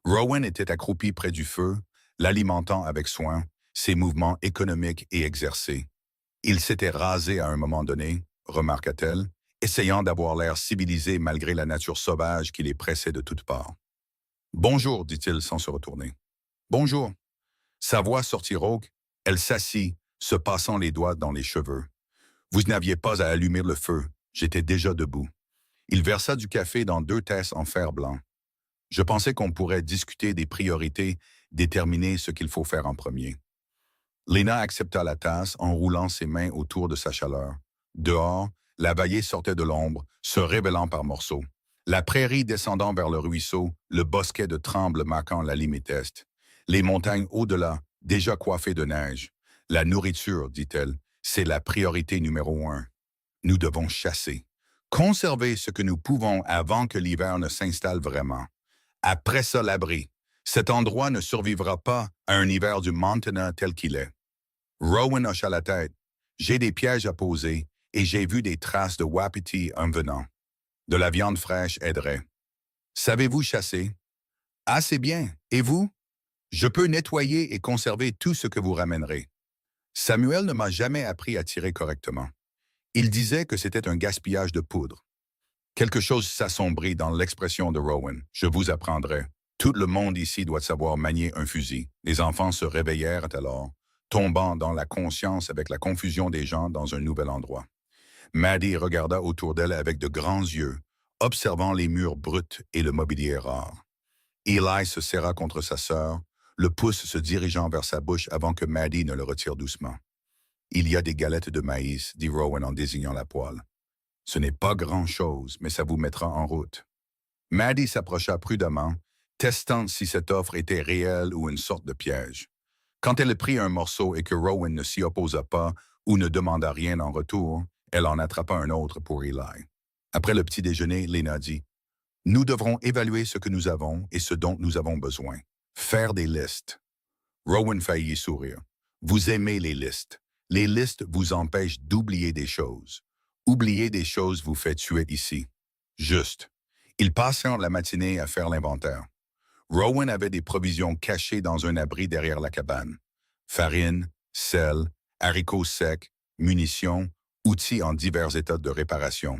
Rowan était accroupi près du feu, l'alimentant avec soin, ses mouvements économiques et exercés. Il s'était rasé à un moment donné, remarqua-t-elle, essayant d'avoir l'air civilisé malgré la nature sauvage qui les pressait de toutes parts. « Bonjour, dit-il sans se retourner. « Bonjour. » Sa voix sortit rauque, elle s'assit, se passant les doigts dans les cheveux. « Vous n'aviez pas à allumer le feu, j'étais déjà debout. » Il versa du café dans 2 tasses en fer blanc. « Je pensais qu'on pourrait discuter des priorités, déterminer ce qu'il faut faire en premier. » Lena accepta la tasse en roulant ses mains autour de sa chaleur. Dehors, la vallée sortait de l'ombre, se révélant par morceaux. La prairie descendant vers le ruisseau, le bosquet de trembles marquant la limite est. Les montagnes au-delà, déjà coiffées de neige. La nourriture, dit-elle, c'est la priorité numéro 1. Nous devons chasser. Conserver ce que nous pouvons avant que l'hiver ne s'installe vraiment. Après ça, l'abri. Cet endroit ne survivra pas à un hiver du Montana tel qu'il est. Rowan hocha la tête. J'ai des pièges à poser et j'ai vu des traces de wapiti en venant. De la viande fraîche aiderait. Savez-vous chasser? Assez bien. Et vous? Je peux nettoyer et conserver tout ce que vous ramènerez. Samuel ne m'a jamais appris à tirer correctement. Il disait que c'était un gaspillage de poudre. Quelque chose s'assombrit dans l'expression de Rowan. Je vous apprendrai. Tout le monde ici doit savoir manier un fusil. Les enfants se réveillèrent alors, tombant dans la conscience avec la confusion des gens dans un nouvel endroit. Maddie regarda autour d'elle avec de grands yeux, observant les murs bruts et le mobilier rare. Eli se serra contre sa sœur, le pouce se dirigeant vers sa bouche avant que Maddie ne le retire doucement. « Il y a des galettes de maïs, dit Rowan en désignant la poêle. Ce n'est pas grand-chose, mais ça vous mettra en route. » Maddie s'approcha prudemment, testant si cette offre était réelle ou une sorte de piège. Quand elle prit un morceau et que Rowan ne s'y opposa pas ou ne demanda rien en retour, elle en attrapa un autre pour Eli. Après le petit déjeuner, Lena dit « Nous devrons évaluer ce que nous avons et ce dont nous avons besoin. Faire des listes. » Rowan faillit sourire. « Vous aimez les listes. Les listes vous empêchent d'oublier des choses. Oublier des choses vous fait tuer ici. » Juste. Ils passèrent la matinée à faire l'inventaire. Rowan avait des provisions cachées dans un abri derrière la cabane. Farine, sel, haricots secs, munitions, outils en divers états de réparation.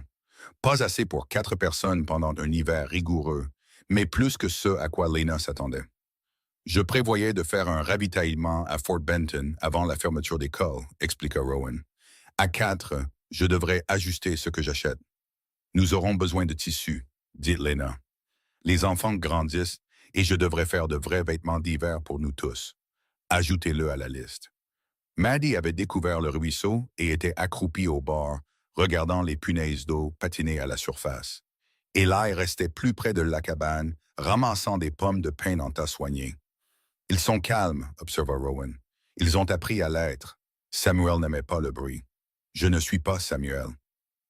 Pas assez pour 4 personnes pendant un hiver rigoureux, mais plus que ce à quoi Lena s'attendait. Je prévoyais de faire un ravitaillement à Fort Benton avant la fermeture d'école, expliqua Rowan. À 4, je devrais ajuster ce que j'achète. Nous aurons besoin de tissus, dit Lena. Les enfants grandissent et je devrais faire de vrais vêtements d'hiver pour nous tous. Ajoutez-le à la liste. Maddie avait découvert le ruisseau et était accroupie au bord, regardant les punaises d'eau patiner à la surface. Eli restait plus près de la cabane, ramassant des pommes de pin en tas soignés. « Ils sont calmes, observa Rowan. Ils ont appris à l'être. Samuel n'aimait pas le bruit. Je ne suis pas Samuel.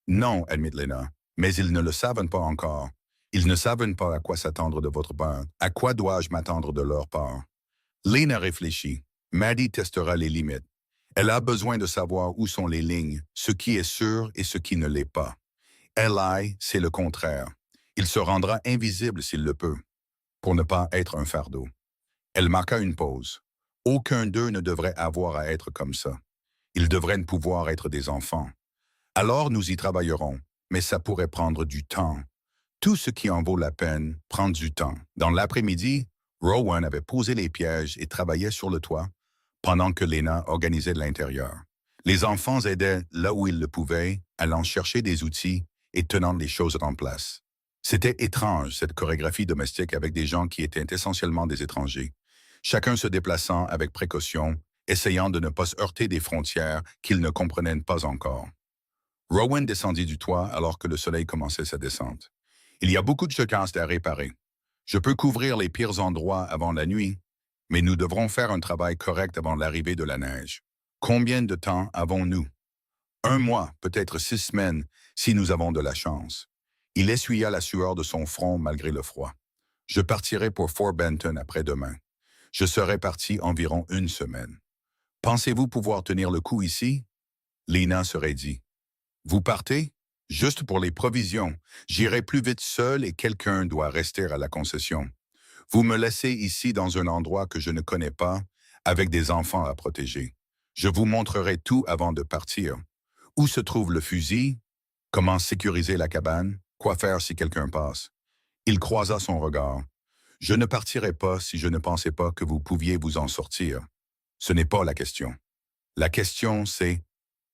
Non, admit Lena, mais ils ne le savent pas encore. Ils ne savent pas à quoi s'attendre de votre part. À quoi dois-je m'attendre de leur part? Lena réfléchit. Maddie testera les limites. Elle a besoin de savoir où sont les lignes, ce qui est sûr et ce qui ne l'est pas. Eli, c'est le contraire. Il se rendra invisible s'il le peut, pour ne pas être un fardeau. Elle marqua une pause. Aucun d'eux ne devrait avoir à être comme ça. Ils devraient pouvoir être des enfants. Alors nous y travaillerons, mais ça pourrait prendre du temps. Tout ce qui en vaut la peine prend du temps. Dans l'après-midi, Rowan avait posé les pièges et travaillait sur le toit, pendant que Lena organisait de l'intérieur. Les enfants aidaient là où ils le pouvaient, allant chercher des outils et tenant les choses en place. C'était étrange, cette chorégraphie domestique avec des gens qui étaient essentiellement des étrangers, chacun se déplaçant avec précaution, essayant de ne pas se heurter des frontières qu'ils ne comprenaient pas encore. Rowan descendit du toit alors que le soleil commençait sa descente. Il y a beaucoup de chocasses à réparer. Je peux couvrir les pires endroits avant la nuit, mais nous devrons faire un travail correct avant l'arrivée de la neige. Combien de temps avons-nous? 1 mois, peut-être 6 semaines, si nous avons de la chance. Il essuya la sueur de son front malgré le froid. Je partirai pour Fort Benton après-demain. Je serai parti environ 1 semaine. Pensez-vous pouvoir tenir le coup ici? Lena serait dit. Vous partez? Juste pour les provisions. J'irai plus vite seul et quelqu'un doit rester à la concession. Vous me laissez ici dans un endroit que je ne connais pas, avec des enfants à protéger. Je vous montrerai tout avant de partir. Où se trouve le fusil? Comment sécuriser la cabane? Quoi faire si quelqu'un passe? Il croisa son regard. Je ne partirai pas si je ne pensais pas que vous pouviez vous en sortir. Ce n'est pas la question. La question, c'est...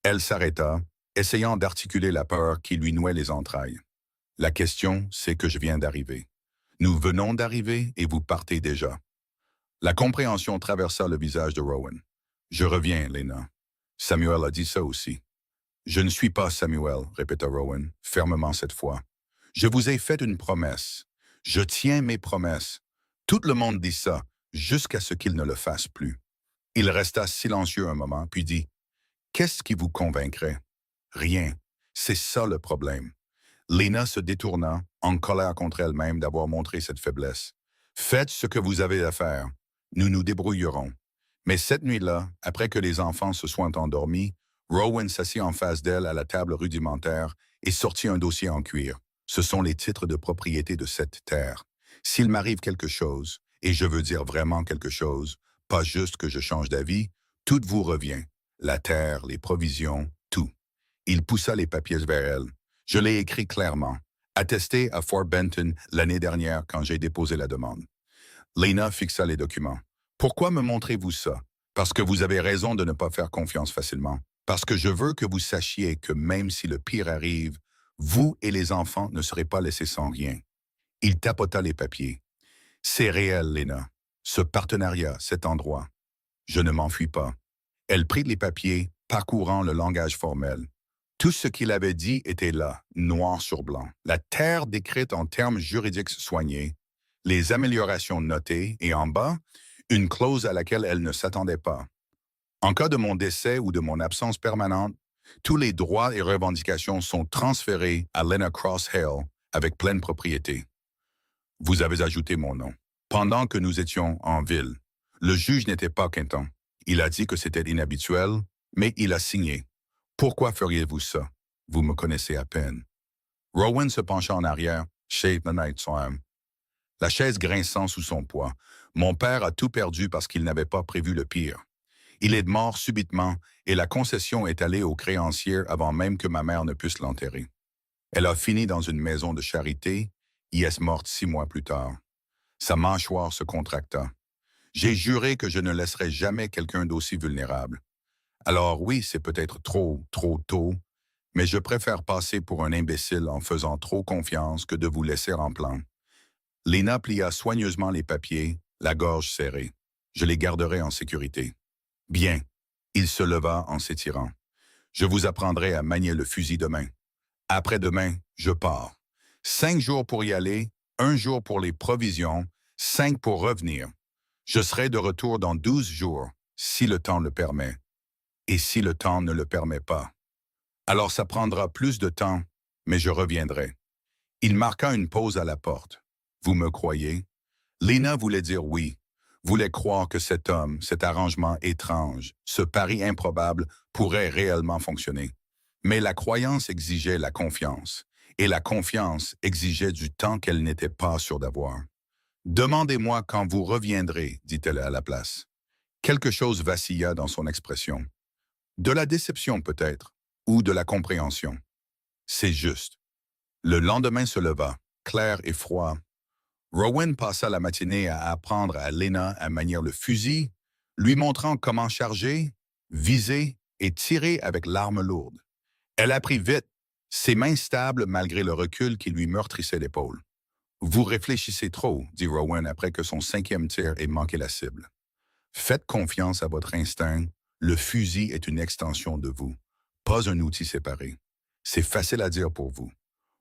Elle s'arrêta, essayant d'articuler la peur qui lui nouait les entrailles. La question, c'est que je viens d'arriver. Nous venons d'arriver et vous partez déjà. La compréhension traversa le visage de Rowan. Je reviens, Lena. Samuel a dit ça aussi. Je ne suis pas Samuel, répéta Rowan, fermement cette fois. Je vous ai fait une promesse. Je tiens mes promesses. Tout le monde dit ça, jusqu'à ce qu'il ne le fasse plus. Il resta silencieux un moment, puis dit, « Qu'est-ce qui vous convaincrait? » Rien. C'est ça le problème. Lena se détourna, en colère contre elle-même d'avoir montré cette faiblesse. « Faites ce que vous avez à faire. Nous nous débrouillerons. » Mais cette nuit-là, après que les enfants se soient endormis, Rowan s'assit en face d'elle à la table rudimentaire et sortit un dossier en cuir. Ce sont les titres de propriété de cette terre. S'il m'arrive quelque chose, et je veux dire vraiment quelque chose, pas juste que je change d'avis, tout vous revient. La terre, les provisions, tout. Il poussa les papiers vers elle. Je l'ai écrit clairement. Attesté à Fort Benton l'année dernière quand j'ai déposé la demande. Lena fixa les documents. Pourquoi me montrez-vous ça? Parce que vous avez raison de ne pas faire confiance facilement. Parce que je veux que vous sachiez que même si le pire arrive, vous et les enfants ne serez pas laissés sans rien. Il tapota les papiers. C'est réel, Lena. Ce partenariat, cet endroit. Je ne m'enfuis pas. Elle prit les papiers, parcourant le langage formel. Tout ce qu'il avait dit était là, noir sur blanc. La terre décrite en termes juridiques soignés, les améliorations notées et en bas, une clause à laquelle elle ne s'attendait pas. En cas de mon décès ou de mon absence permanente, tous les droits et revendications sont transférés à Lena Cross Hale avec pleine propriété. Vous avez ajouté mon nom. Pendant que nous étions en ville, le juge n'était pas content. Il a dit que c'était inhabituel, mais il a signé. Pourquoi feriez-vous ça? Vous me connaissez à peine. Rowan se pencha en arrière, shave the night son. La chaise grinçant sous son poids. Mon père a tout perdu parce qu'il n'avait pas prévu le pire. Il est mort subitement et la concession est allée aux créanciers avant même que ma mère ne puisse l'enterrer. Elle a fini dans une maison de charité, y est morte 6 mois plus tard. Sa mâchoire se contracta. J'ai juré que je ne laisserais jamais quelqu'un d'aussi vulnérable. Alors oui, c'est peut-être trop tôt, mais je préfère passer pour un imbécile en faisant trop confiance que de vous laisser en plan. Lena plia soigneusement les papiers, la gorge serrée. Je les garderai en sécurité. Bien. Il se leva en s'étirant. Je vous apprendrai à manier le fusil demain. Après-demain, je pars. 5 jours pour y aller, 1 jour pour les provisions, 5 pour revenir. Je serai de retour dans 12 jours, si le temps le permet. Et si le temps ne le permet pas. Alors ça prendra plus de temps, mais je reviendrai. Il marqua une pause à la porte. Vous me croyez? Lena voulait dire oui, voulait croire que cet homme, cet arrangement étrange, ce pari improbable pourrait réellement fonctionner. Mais la croyance exigeait la confiance, et la confiance exigeait du temps qu'elle n'était pas sûre d'avoir. Demandez-moi quand vous reviendrez, dit-elle à la place. Quelque chose vacilla dans son expression. De la déception peut-être, ou de la compréhension. C'est juste. Le lendemain se leva. clair et froid. Rowan passa la matinée à apprendre à Lena à manier le fusil, lui montrant comment charger, viser et tirer avec l'arme lourde. Elle apprit vite, ses mains stables malgré le recul qui lui meurtrissait l'épaule. Vous réfléchissez trop, dit Rowan après que son cinquième tir ait manqué la cible. Faites confiance à votre instinct. Le fusil est une extension de vous, pas un outil séparé. C'est facile à dire pour vous.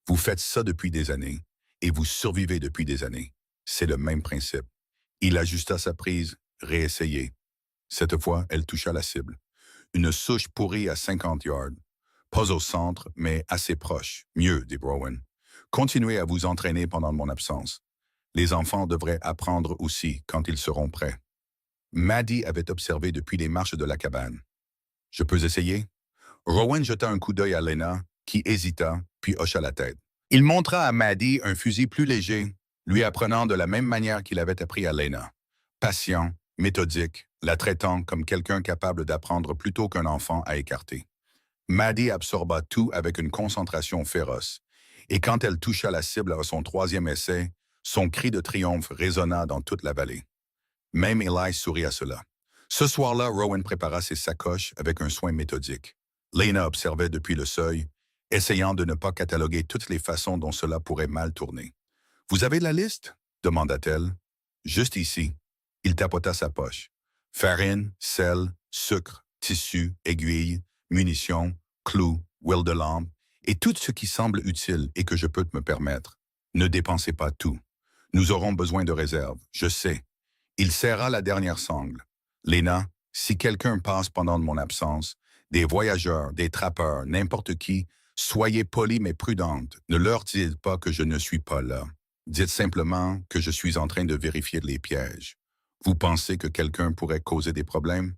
Vous faites ça depuis des années et vous survivez depuis des années. C'est le même principe. Il ajusta sa prise, réessayé. Cette fois, elle toucha la cible. Une souche pourrie à 50 yards. Pas au centre, mais assez proche. Mieux, dit Rowan. Continuez à vous entraîner pendant mon absence. Les enfants devraient apprendre aussi quand ils seront prêts. Maddie avait observé depuis les marches de la cabane. Je peux essayer? Rowan jeta un coup d'œil à Lena, qui hésita, puis hocha la tête. Il montra à Maddie un fusil plus léger, lui apprenant de la même manière qu'il avait appris à Lena. Patient, méthodique, la traitant comme quelqu'un capable d'apprendre plutôt qu'un enfant à écarter. Maddie absorba tout avec une concentration féroce, et quand elle toucha la cible à son troisième essai, son cri de triomphe résonna dans toute la vallée. Même Eli sourit à cela. Ce soir-là, Rowan prépara ses sacoches avec un soin méthodique. Lena observait depuis le seuil, essayant de ne pas cataloguer toutes les façons dont cela pourrait mal tourner. « Vous avez la liste ?» demanda-t-elle. « Juste ici. » Il tapota sa poche. « Farine, sel, sucre, tissu, aiguilles, munitions, clous, huile de lampe, et tout ce qui semble utile et que je peux me permettre. Ne dépensez pas tout. Nous aurons besoin de réserve, je sais. » Il serra la dernière sangle. « Lena, si quelqu'un passe pendant mon absence, des voyageurs, des trappeurs, n'importe qui, soyez polis mais prudentes. Ne leur dites pas que je ne suis pas là. Dites simplement que je suis en train de vérifier les pièges. Vous pensez que quelqu'un pourrait causer des problèmes?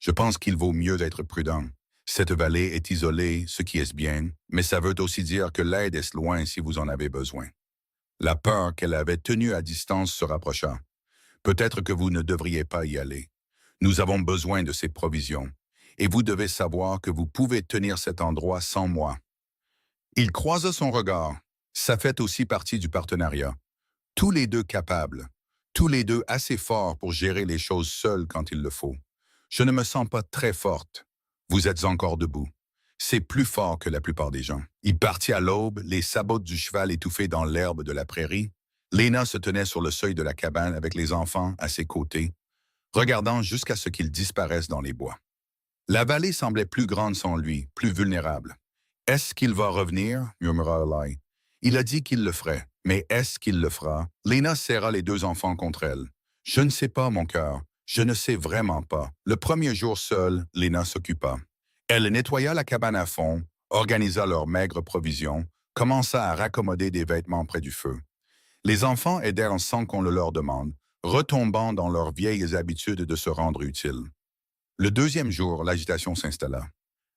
Je pense qu'il vaut mieux être prudent. Cette vallée est isolée, ce qui est bien, mais ça veut aussi dire que l'aide est loin si vous en avez besoin. » La peur qu'elle avait tenue à distance se rapprocha. « Peut-être que vous ne devriez pas y aller. Nous avons besoin de ces provisions, et vous devez savoir que vous pouvez tenir cet endroit sans moi. » Il croisa son regard. Ça fait aussi partie du partenariat. Tous les deux capables, tous les deux assez forts pour gérer les choses seuls quand il le faut. Je ne me sens pas très forte. Vous êtes encore debout. C'est plus fort que la plupart des gens. Il partit à l'aube, les sabots du cheval étouffés dans l'herbe de la prairie. Lena se tenait sur le seuil de la cabane avec les enfants à ses côtés, regardant jusqu'à ce qu'ils disparaissent dans les bois. La vallée semblait plus grande sans lui, plus vulnérable. « Est-ce qu'il va revenir? » murmura Eli. Il a dit qu'il le ferait, mais est-ce qu'il le fera? Lena serra les deux enfants contre elle. « Je ne sais pas, mon cœur. Je ne sais vraiment pas. » Le premier jour seul, Lena s'occupa. Elle nettoya la cabane à fond, organisa leurs maigres provisions, commença à raccommoder des vêtements près du feu. Les enfants aidèrent sans qu'on le leur demande, retombant dans leurs vieilles habitudes de se rendre utiles. Le deuxième jour, l'agitation s'installa.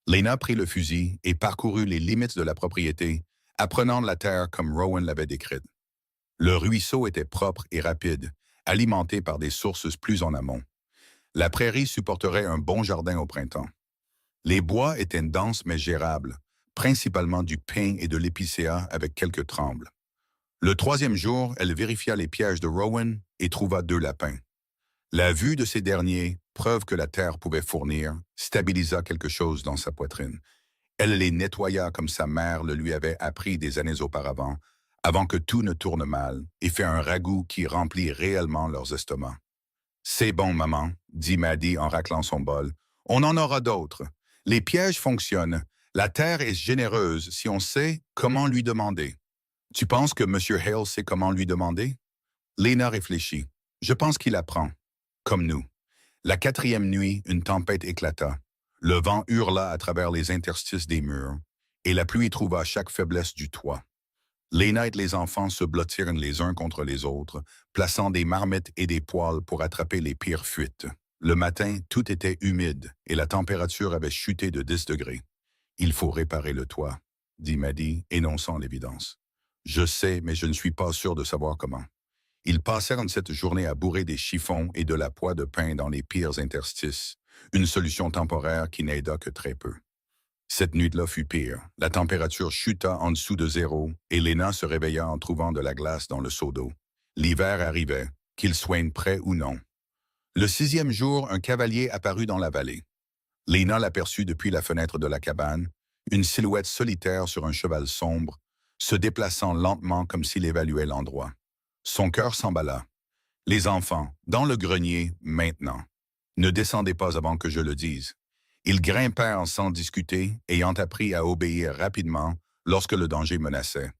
Lena prit le fusil et parcourut les limites de la propriété, apprenant la terre comme Rowan l'avait décrite. Le ruisseau était propre et rapide, alimenté par des sources plus en amont. La prairie supporterait un bon jardin au printemps. Les bois étaient denses mais gérables, principalement du pin et de l'épicéa avec quelques trembles. Le troisième jour, elle vérifia les pièges de Rowan et trouva 2 lapins. La vue de ces derniers, preuve que la terre pouvait fournir, stabilisa quelque chose dans sa poitrine. Elle les nettoya comme sa mère le lui avait appris des années auparavant, avant que tout ne tourne mal, et fit un ragoût qui remplit réellement leurs estomacs. « C'est bon, maman, » dit Maddie en raclant son bol. « On en aura d'autres. Les pièges fonctionnent. La terre est généreuse si on sait comment lui demander. » « Tu penses que M. Hale sait comment lui demander? » Lena réfléchit. « Je pense qu'il apprend. Comme nous. » La 4e nuit, une tempête éclata. Le vent hurla à travers les interstices des murs, et la pluie trouva chaque faiblesse du toit. Lena et les enfants se blottirent les uns contre les autres, plaçant des marmites et des poêles pour attraper les pires fuites. Le matin, tout était humide, et la température avait chuté de 10 degrés. « Il faut réparer le toit, » dit Maddie, énonçant l'évidence. « Je sais, mais je ne suis pas sûr de savoir comment. » Ils passèrent cette journée à bourrer des chiffons et de la poix de pain dans les pires interstices, une solution temporaire qui n'aida que très peu. Cette nuit-là fut pire. La température chuta en dessous de zéro et Lena se réveilla en trouvant de la glace dans le seau d'eau. L'hiver arrivait, qu'il soigne prêt ou non. Le 6e jour, un cavalier apparut dans la vallée. Lena l'aperçut depuis la fenêtre de la cabane, une silhouette solitaire sur un cheval sombre, se déplaçant lentement comme s'il évaluait l'endroit. Son cœur s'emballa. Les enfants, dans le grenier, maintenant. Ne descendez pas avant que je le dise. Ils grimpèrent sans discuter, ayant appris à obéir rapidement lorsque le danger menaçait.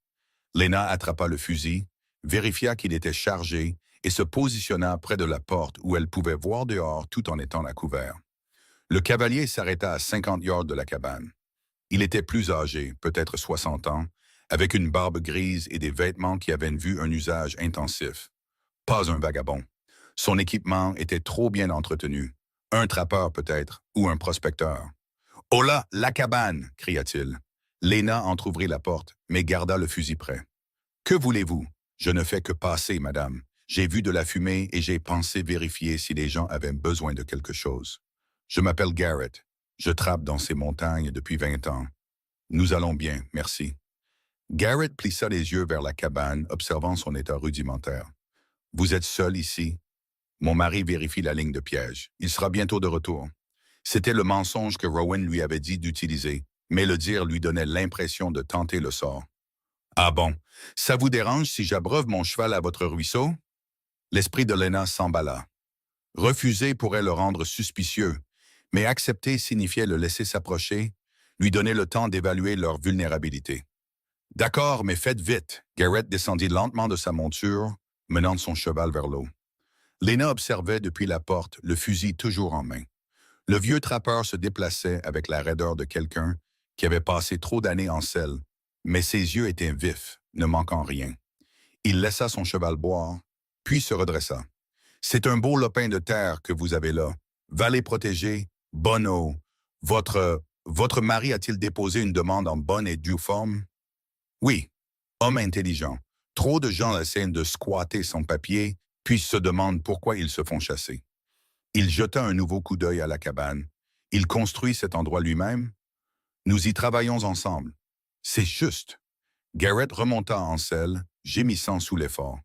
Lena attrapa le fusil, vérifia qu'il était chargé et se positionna près de la porte où elle pouvait voir dehors tout en étant à couvert. Le cavalier s'arrêta à 50 yards de la cabane. Il était plus âgé, peut-être 60 ans, avec une barbe grise et des vêtements qui avaient vu un usage intensif. Pas un vagabond. Son équipement était trop bien entretenu. Un trappeur peut-être, ou un prospecteur. « Oh là, la cabane !» cria-t-il. Lena entr'ouvrit la porte, mais garda le fusil prêt. « Que voulez-vous? Je ne fais que passer, madame. J'ai vu de la fumée et j'ai pensé vérifier si les gens avaient besoin de quelque chose. Je m'appelle Garrett. Je trappe dans ces montagnes depuis 20 ans. Nous allons bien, merci. » Garrett plissa les yeux vers la cabane, observant son état rudimentaire. « Vous êtes seul ici? » Mon mari vérifie la ligne de piège. Il sera bientôt de retour. C'était le mensonge que Rowan lui avait dit d'utiliser, mais le dire lui donnait l'impression de tenter le sort. « Ah bon, ça vous dérange si j'abreuve mon cheval à votre ruisseau? » L'esprit de Lena s'emballa. Refuser pourrait le rendre suspicieux, mais accepter signifiait le laisser s'approcher, lui donner le temps d'évaluer leur vulnérabilité. « D'accord, mais faites vite. » Garrett descendit lentement de sa monture, menant son cheval vers l'eau. Lena observait depuis la porte, le fusil toujours en main. Le vieux trappeur se déplaçait avec la raideur de quelqu'un qui avait passé trop d'années en selle, mais ses yeux étaient vifs, ne manquant rien. Il laissa son cheval boire, puis se redressa. « C'est un beau lopin de terre que vous avez là. Vallée protégée, bonne eau. Votre mari a-t-il déposé une demande en bonne et due forme? » « Oui. Homme intelligent. Trop de gens essaient de squatter son papier, puis se demandent pourquoi ils se font chasser. » Il jeta un nouveau coup d'œil à la cabane. Il construit cet endroit lui-même. Nous y travaillons ensemble. C'est juste. Garrett remonta en selle, gémissant sous l'effort.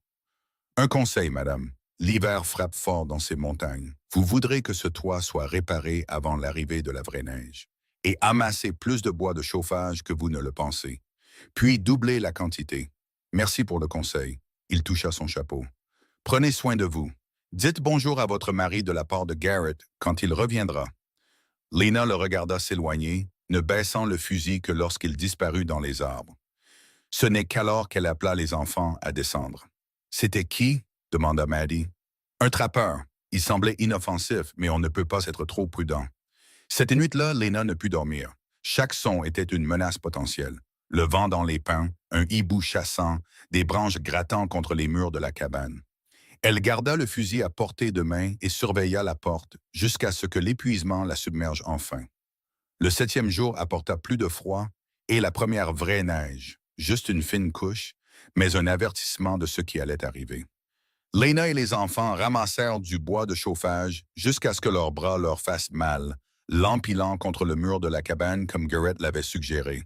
Un conseil, madame. L'hiver frappe fort dans ces montagnes. Vous voudrez que ce toit soit réparé avant l'arrivée de la vraie neige. Et amasser plus de bois de chauffage que vous ne le pensez. Puis doublez la quantité. Merci pour le conseil. Il toucha son chapeau. Prenez soin de vous. Dites bonjour à votre mari de la part de Garrett quand il reviendra. Lena le regarda s'éloigner, ne baissant le fusil que lorsqu'il disparut dans les arbres. Ce n'est qu'alors qu'elle appela les enfants à descendre. « C'était qui? » demanda Maddie. « Un trappeur. Il semblait inoffensif, mais on ne peut pas être trop prudent. » Cette nuit-là, Lena ne put dormir. Chaque son était une menace potentielle. Le vent dans les pins, un hibou chassant, des branches grattant contre les murs de la cabane. Elle garda le fusil à portée de main et surveilla la porte jusqu'à ce que l'épuisement la submerge enfin. Le 7e jour apporta plus de froid et la première vraie neige, juste une fine couche, mais un avertissement de ce qui allait arriver. Lena et les enfants ramassèrent du bois de chauffage jusqu'à ce que leurs bras leur fassent mal, l'empilant contre le mur de la cabane comme Garrett l'avait suggéré.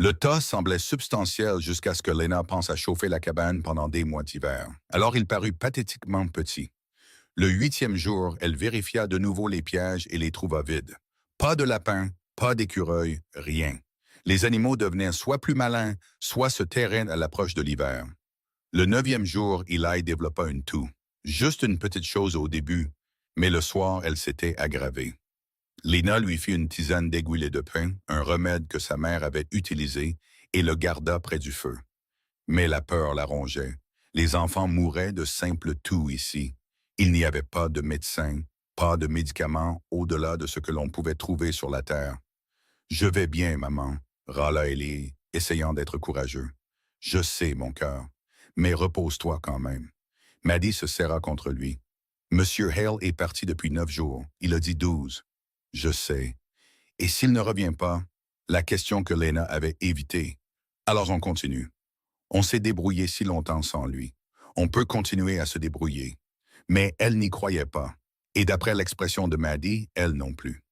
Le tas semblait substantiel jusqu'à ce que Lena pense à chauffer la cabane pendant des mois d'hiver. Alors il parut pathétiquement petit. Le 8e jour, elle vérifia de nouveau les pièges et les trouva vides. Pas de lapins, pas d'écureuils, rien. Les animaux devenaient soit plus malins, soit se terraient à l'approche de l'hiver. Le 9e jour, Eli développa une toux. Juste une petite chose au début, mais le soir, elle s'était aggravée. Lena lui fit une tisane d'aiguille de pin, un remède que sa mère avait utilisé, et le garda près du feu. Mais la peur la rongeait. Les enfants mouraient de simple toux ici. Il n'y avait pas de médecin, pas de médicaments au-delà de ce que l'on pouvait trouver sur la terre. « Je vais bien, maman, » râla Eli, essayant d'être courageux. « Je sais, mon cœur, mais repose-toi quand même. » Maddie se serra contre lui. « Monsieur Hale est parti depuis 9 jours. Il a dit 12. » « Je sais. Et s'il ne revient pas, la question que Lena avait évitée. Alors on continue. On s'est débrouillé si longtemps sans lui. On peut continuer à se débrouiller. » Mais elle n'y croyait pas. Et d'après l'expression de Maddie, elle non plus.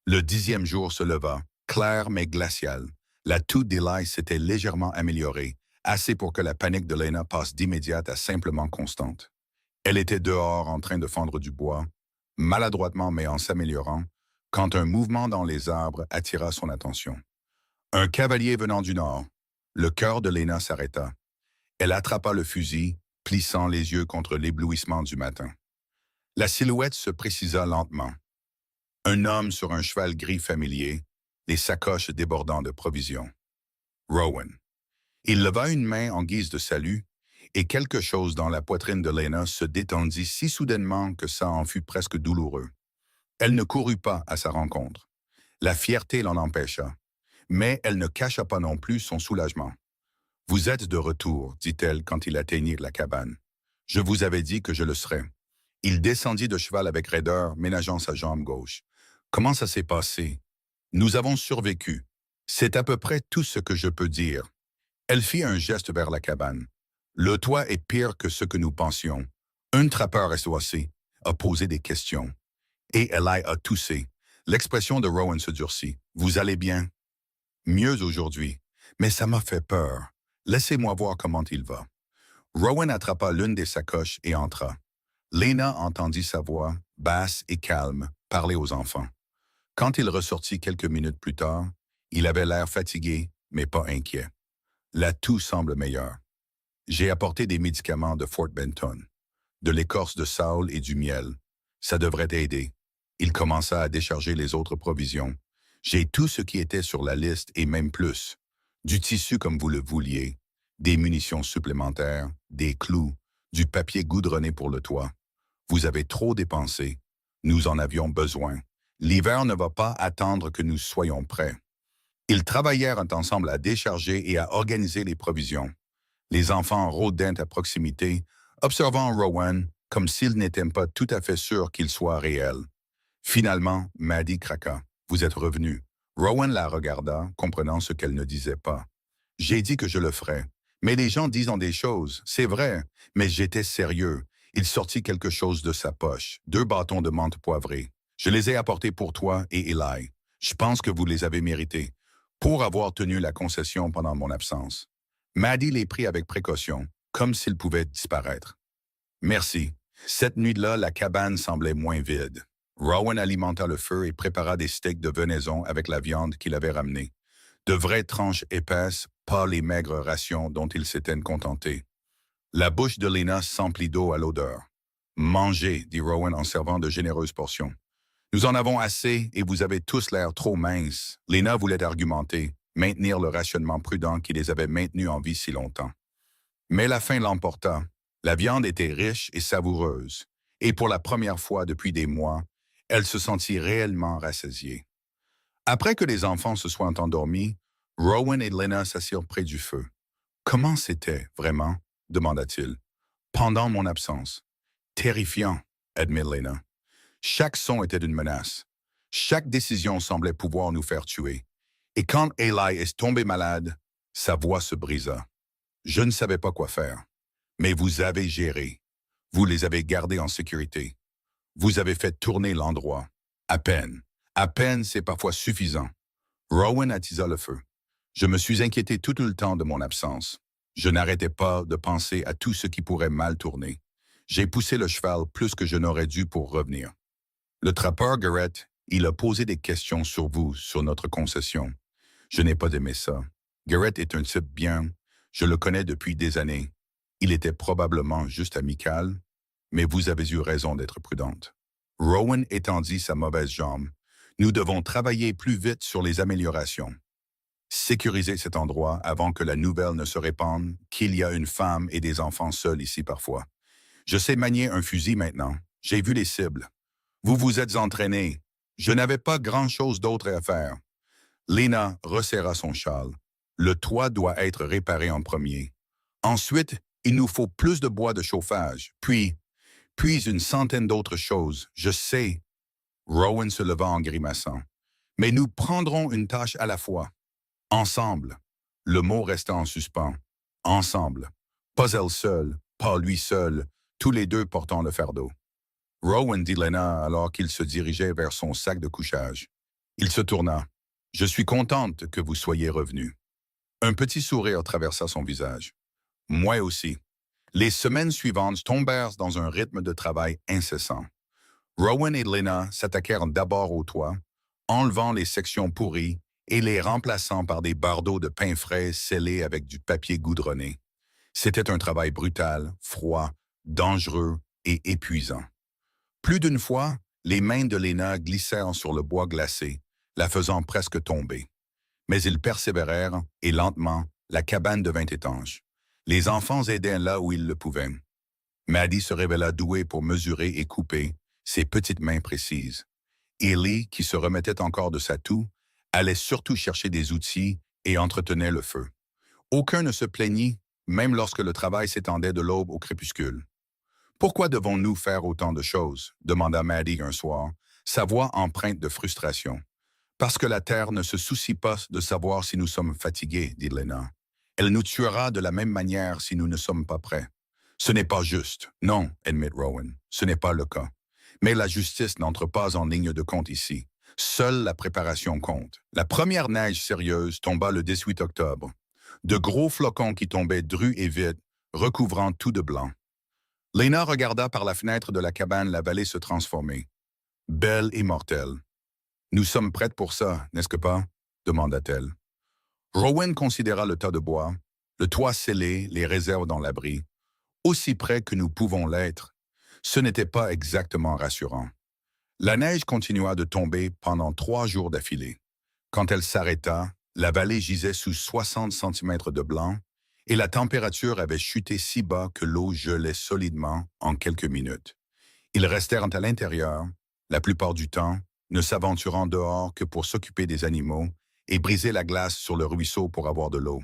Le 10e jour se leva, claire mais glaciale. La toux d'Eli s'était légèrement améliorée, assez pour que la panique de Lena passe d'immédiate à simplement constante. Elle était dehors en train de fendre du bois, maladroitement mais en s'améliorant, quand un mouvement dans les arbres attira son attention. Un cavalier venant du nord. Le cœur de Lena s'arrêta. Elle attrapa le fusil, plissant les yeux contre l'éblouissement du matin. La silhouette se précisa lentement. Un homme sur un cheval gris familier, les sacoches débordant de provisions. Rowan. Il leva une main en guise de salut, et quelque chose dans la poitrine de Lena se détendit si soudainement que ça en fut presque douloureux. Elle ne courut pas à sa rencontre. La fierté l'en empêcha, mais elle ne cacha pas non plus son soulagement. « Vous êtes de retour, dit-elle quand il atteignit la cabane. Je vous avais dit que je le serais. » Il descendit de cheval avec raideur, ménageant sa jambe gauche. « Comment ça s'est passé? » « Nous avons survécu. C'est à peu près tout ce que je peux dire. » Elle fit un geste vers la cabane. « Le toit est pire que ce que nous pensions. Un trappeur essoissé a posé des questions. Et Eli a toussé. » L'expression de Rowan se durcit. « Vous allez bien? »« Mieux aujourd'hui. Mais ça m'a fait peur. Laissez-moi voir comment il va. » Rowan attrapa l'une des sacoches et entra. Lena entendit sa voix, basse et calme, parler aux enfants. Quand il ressortit quelques minutes plus tard, il avait l'air fatigué, mais pas inquiet. La toux semble meilleure. J'ai apporté des médicaments de Fort Benton, de l'écorce de saule et du miel. Ça devrait aider. Il commença à décharger les autres provisions. J'ai tout ce qui était sur la liste et même plus. Du tissu comme vous le vouliez, des munitions supplémentaires, des clous, du papier goudronné pour le toit. Vous avez trop dépensé. Nous en avions besoin. L'hiver ne va pas attendre que nous soyons prêts. Ils travaillèrent ensemble à décharger et à organiser les provisions. Les enfants rôdaient à proximité, observant Rowan comme s'ils n'étaient pas tout à fait sûrs qu'il soit réel. Finalement, Maddie craqua. « Vous êtes revenu. » Rowan la regarda, comprenant ce qu'elle ne disait pas. « J'ai dit que je le ferais. Mais les gens disent des choses, c'est vrai, mais j'étais sérieux. » Il sortit quelque chose de sa poche, 2 bâtons de menthe poivrée. « Je les ai apportés pour toi et Eli. Je pense que vous les avez mérités, pour avoir tenu la concession pendant mon absence. » Maddie les prit avec précaution, comme s'ils pouvaient disparaître. « Merci. » Cette nuit-là, la cabane semblait moins vide. Rowan alimenta le feu et prépara des steaks de venaison avec la viande qu'il avait ramenée. De vraies tranches épaisses, pas les maigres rations dont il s'était contenté. La bouche de Lena s'emplit d'eau à l'odeur. « Mangez, » dit Rowan en servant de généreuses portions. « Nous en avons assez et vous avez tous l'air trop minces. » Lena voulait argumenter, maintenir le rationnement prudent qui les avait maintenus en vie si longtemps. Mais la faim l'emporta. La viande était riche et savoureuse, et pour la première fois depuis des mois, elle se sentit réellement rassasiée. Après que les enfants se soient endormis, Rowan et Lena s'assirent près du feu. « Comment c'était, vraiment? » demanda-t-il. « Pendant mon absence. »« Terrifiant, » admit Lena. Chaque son était une menace. Chaque décision semblait pouvoir nous faire tuer. Et quand Eli est tombé malade, sa voix se brisa. Je ne savais pas quoi faire. Mais vous avez géré. Vous les avez gardés en sécurité. Vous avez fait tourner l'endroit. À peine. À peine, c'est parfois suffisant. Rowan attisa le feu. Je me suis inquiété tout le temps de mon absence. Je n'arrêtais pas de penser à tout ce qui pourrait mal tourner. J'ai poussé le cheval plus que je n'aurais dû pour revenir. Le trappeur Garrett, il a posé des questions sur vous, sur notre concession. Je n'ai pas aimé ça. Garrett est un type bien. Je le connais depuis des années. Il était probablement juste amical, mais vous avez eu raison d'être prudente. Rowan étendit sa mauvaise jambe. Nous devons travailler plus vite sur les améliorations. Sécuriser cet endroit avant que la nouvelle ne se répande qu'il y a une femme et des enfants seuls ici parfois. Je sais manier un fusil maintenant. J'ai vu les cibles. Vous vous êtes entraînés. Je n'avais pas grand-chose d'autre à faire. Lena resserra son châle. Le toit doit être réparé en premier. Ensuite, il nous faut plus de bois de chauffage, puis une centaine d'autres choses. Je sais. Rowan se leva en grimaçant. Mais nous prendrons une tâche à la fois. Ensemble. Le mot resta en suspens. Ensemble. Pas elle seule, pas lui seul, tous les deux portant le fardeau. Rowan dit Lena alors qu'il se dirigeait vers son sac de couchage. Il se tourna. Je suis contente que vous soyez revenu. Un petit sourire traversa son visage. Moi aussi. Les semaines suivantes tombèrent dans un rythme de travail incessant. Rowan et Lena s'attaquèrent d'abord au toit, enlevant les sections pourries et les remplaçant par des bardeaux de pain frais scellés avec du papier goudronné. C'était un travail brutal, froid, dangereux et épuisant. Plus d'une fois, les mains de Lena glissèrent sur le bois glacé, la faisant presque tomber. Mais ils persévérèrent et lentement, la cabane devint étanche. Les enfants aidaient là où ils le pouvaient. Maddie se révéla douée pour mesurer et couper, ses petites mains précises. Ellie, qui se remettait encore de sa toux, allait surtout chercher des outils et entretenait le feu. Aucun ne se plaignit, même lorsque le travail s'étendait de l'aube au crépuscule. « Pourquoi devons-nous faire autant de choses ?» demanda Maddie un soir, sa voix empreinte de frustration. « Parce que la Terre ne se soucie pas de savoir si nous sommes fatigués, dit Lena. Elle nous tuera de la même manière si nous ne sommes pas prêts. Ce n'est pas juste. Non, admit Rowan, ce n'est pas le cas. Mais la justice n'entre pas en ligne de compte ici. Seule la préparation compte. La première neige sérieuse tomba le 18 octobre. De gros flocons qui tombaient drus et vite, recouvrant tout de blanc. Lena regarda par la fenêtre de la cabane la vallée se transformer. Belle et mortelle. « Nous sommes prêtes pour ça, n'est-ce que pas ?» demanda-t-elle. Rowan considéra le tas de bois, le toit scellé, les réserves dans l'abri. Aussi près que nous pouvons l'être, ce n'était pas exactement rassurant. La neige continua de tomber pendant 3 jours d'affilée. Quand elle s'arrêta, la vallée gisait sous 60 centimètres de blanc et la température avait chuté si bas que l'eau gelait solidement en quelques minutes. Ils restèrent à l'intérieur, la plupart du temps, ne s'aventurant dehors que pour s'occuper des animaux et briser la glace sur le ruisseau pour avoir de l'eau.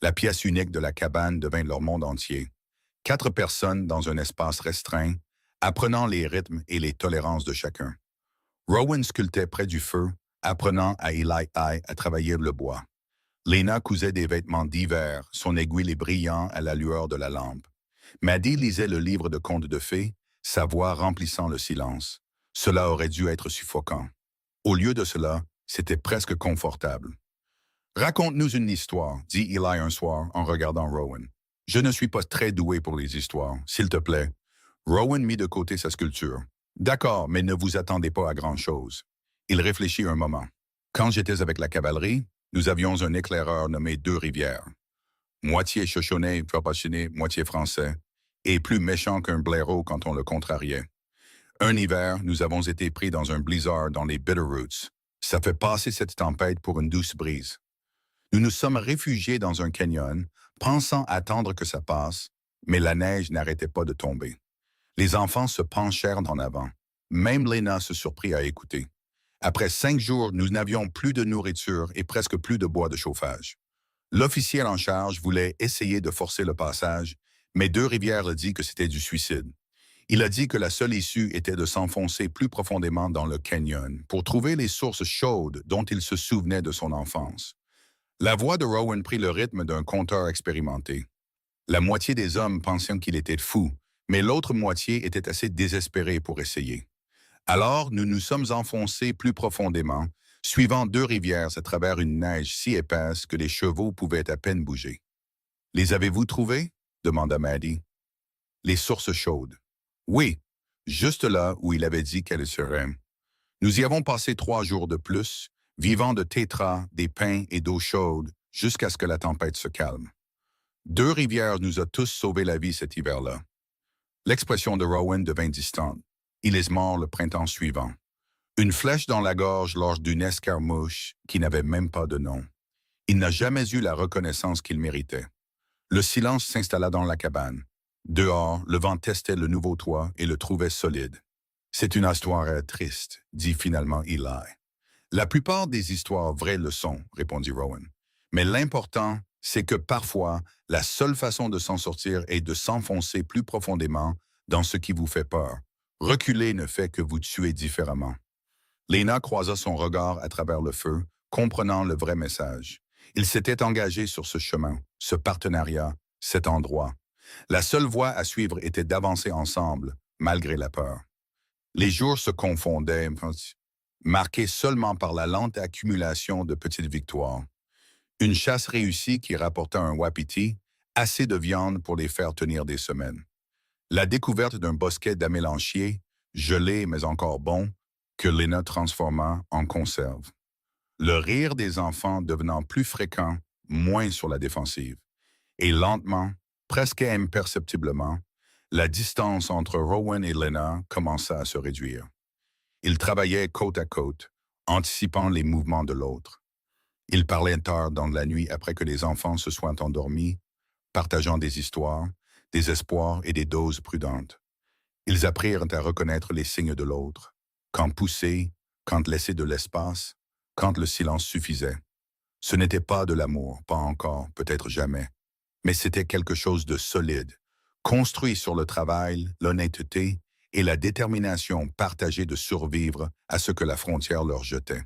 La pièce unique de la cabane devint leur monde entier. 4 personnes dans un espace restreint, apprenant les rythmes et les tolérances de chacun. Rowan sculptait près du feu, apprenant à Eli à travailler le bois. Lena cousait des vêtements d'hiver, son aiguille brillant à la lueur de la lampe. Maddie lisait le livre de contes de fées, sa voix remplissant le silence. Cela aurait dû être suffocant. Au lieu de cela, c'était presque confortable. « Raconte-nous une histoire, dit Eli un soir en regardant Rowan. « Je ne suis pas très doué pour les histoires, s'il te plaît. » Rowan mit de côté sa sculpture. « D'accord, mais ne vous attendez pas à grand-chose. » Il réfléchit un moment. « Quand j'étais avec la cavalerie, nous avions un éclaireur nommé Deux-Rivières. Moitié Shoshone, proportionné, moitié français, et plus méchant qu'un blaireau quand on le contrariait. Un hiver, nous avons été pris dans un blizzard dans les Bitterroots. Ça fait passer cette tempête pour une douce brise. Nous nous sommes réfugiés dans un canyon, pensant attendre que ça passe, mais la neige n'arrêtait pas de tomber. Les enfants se penchèrent en avant. Même Lena se surprit à écouter. Après 5 jours, nous n'avions plus de nourriture et presque plus de bois de chauffage. L'officiel en charge voulait essayer de forcer le passage, mais Deux-Rivières a dit que c'était du suicide. Il a dit que la seule issue était de s'enfoncer plus profondément dans le canyon pour trouver les sources chaudes dont il se souvenait de son enfance. La voix de Rowan prit le rythme d'un conteur expérimenté. La moitié des hommes pensaient qu'il était fou, mais l'autre moitié était assez désespérée pour essayer. Alors, nous nous sommes enfoncés plus profondément, suivant Deux-Rivières à travers une neige si épaisse que les chevaux pouvaient à peine bouger. « Les avez-vous trouvés ?» demanda Maddie. « Les sources chaudes. »« Oui, juste là où il avait dit qu'elles seraient. Nous y avons passé 3 jours de plus, vivant de tétras, des pains et d'eau chaude, jusqu'à ce que la tempête se calme. Deux-Rivières nous a tous sauvé la vie cet hiver-là. » L'expression de Rowan devint distante. Il est mort le printemps suivant. Une flèche dans la gorge lors d'une escarmouche qui n'avait même pas de nom. Il n'a jamais eu la reconnaissance qu'il méritait. Le silence s'installa dans la cabane. Dehors, le vent testait le nouveau toit et le trouvait solide. « C'est une histoire triste, » dit finalement Eli. « La plupart des histoires vraies le sont, » répondit Rowan. « Mais l'important, c'est que parfois, la seule façon de s'en sortir est de s'enfoncer plus profondément dans ce qui vous fait peur. Reculer ne fait que vous tuer différemment. » Lena croisa son regard à travers le feu, comprenant le vrai message. Il s'était engagé sur ce chemin, ce partenariat, cet endroit. La seule voie à suivre était d'avancer ensemble, malgré la peur. Les jours se confondaient. marqué seulement par la lente accumulation de petites victoires. Une chasse réussie qui rapporta un wapiti, assez de viande pour les faire tenir des semaines. La découverte d'un bosquet d'amélanchiers, gelé mais encore bon, que Lena transforma en conserve. Le rire des enfants devenant plus fréquent, moins sur la défensive. Et lentement, presque imperceptiblement, la distance entre Rowan et Lena commença à se réduire. Ils travaillaient côte à côte, anticipant les mouvements de l'autre. Ils parlaient tard dans la nuit après que les enfants se soient endormis, partageant des histoires, des espoirs et des doses prudentes. Ils apprirent à reconnaître les signes de l'autre, quand pousser, quand laisser de l'espace, quand le silence suffisait. Ce n'était pas de l'amour, pas encore, peut-être jamais, mais c'était quelque chose de solide, construit sur le travail, l'honnêteté et la détermination partagée de survivre à ce que la frontière leur jetait.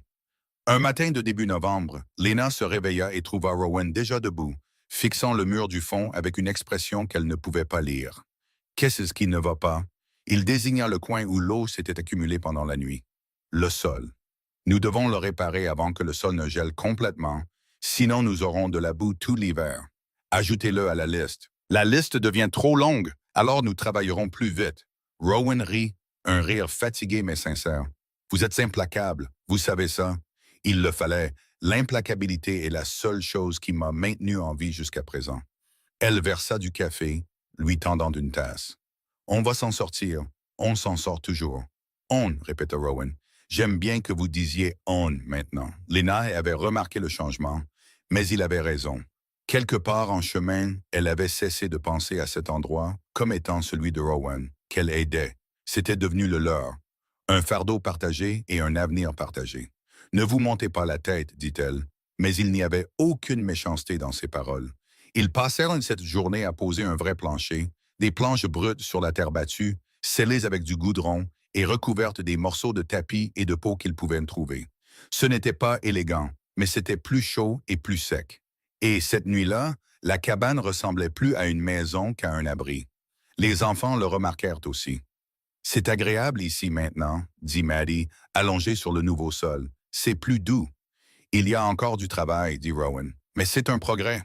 Un matin de début novembre, Lena se réveilla et trouva Rowan déjà debout, fixant le mur du fond avec une expression qu'elle ne pouvait pas lire. Qu'est-ce qui ne va pas? Il désigna le coin où l'eau s'était accumulée pendant la nuit. Le sol. Nous devons le réparer avant que le sol ne gèle complètement, sinon nous aurons de la boue tout l'hiver. Ajoutez-le à la liste. La liste devient trop longue, alors nous travaillerons plus vite. Rowan rit, un rire fatigué mais sincère. Vous êtes implacable, vous savez ça. Il le fallait. L'implacabilité est la seule chose qui m'a maintenu en vie jusqu'à présent. Elle versa du café, lui tendant une tasse. On va s'en sortir. On s'en sort toujours. On, répéta Rowan. J'aime bien que vous disiez on maintenant. Lena avait remarqué le changement, mais il avait raison. Quelque part en chemin, elle avait cessé de penser à cet endroit comme étant celui de Rowan, qu'elle aidait. C'était devenu le leur. Un fardeau partagé et un avenir partagé. Ne vous montez pas la tête, dit-elle, mais il n'y avait aucune méchanceté dans ses paroles. Ils passèrent cette journée à poser un vrai plancher, des planches brutes sur la terre battue, scellées avec du goudron et recouvertes des morceaux de tapis et de peau qu'ils pouvaient trouver. Ce n'était pas élégant, mais c'était plus chaud et plus sec. Et cette nuit-là, la cabane ressemblait plus à une maison qu'à un abri. Les enfants le remarquèrent aussi. C'est agréable ici maintenant, dit Maddie, allongée sur le nouveau sol. C'est plus doux. Il y a encore du travail, dit Rowan, mais c'est un progrès.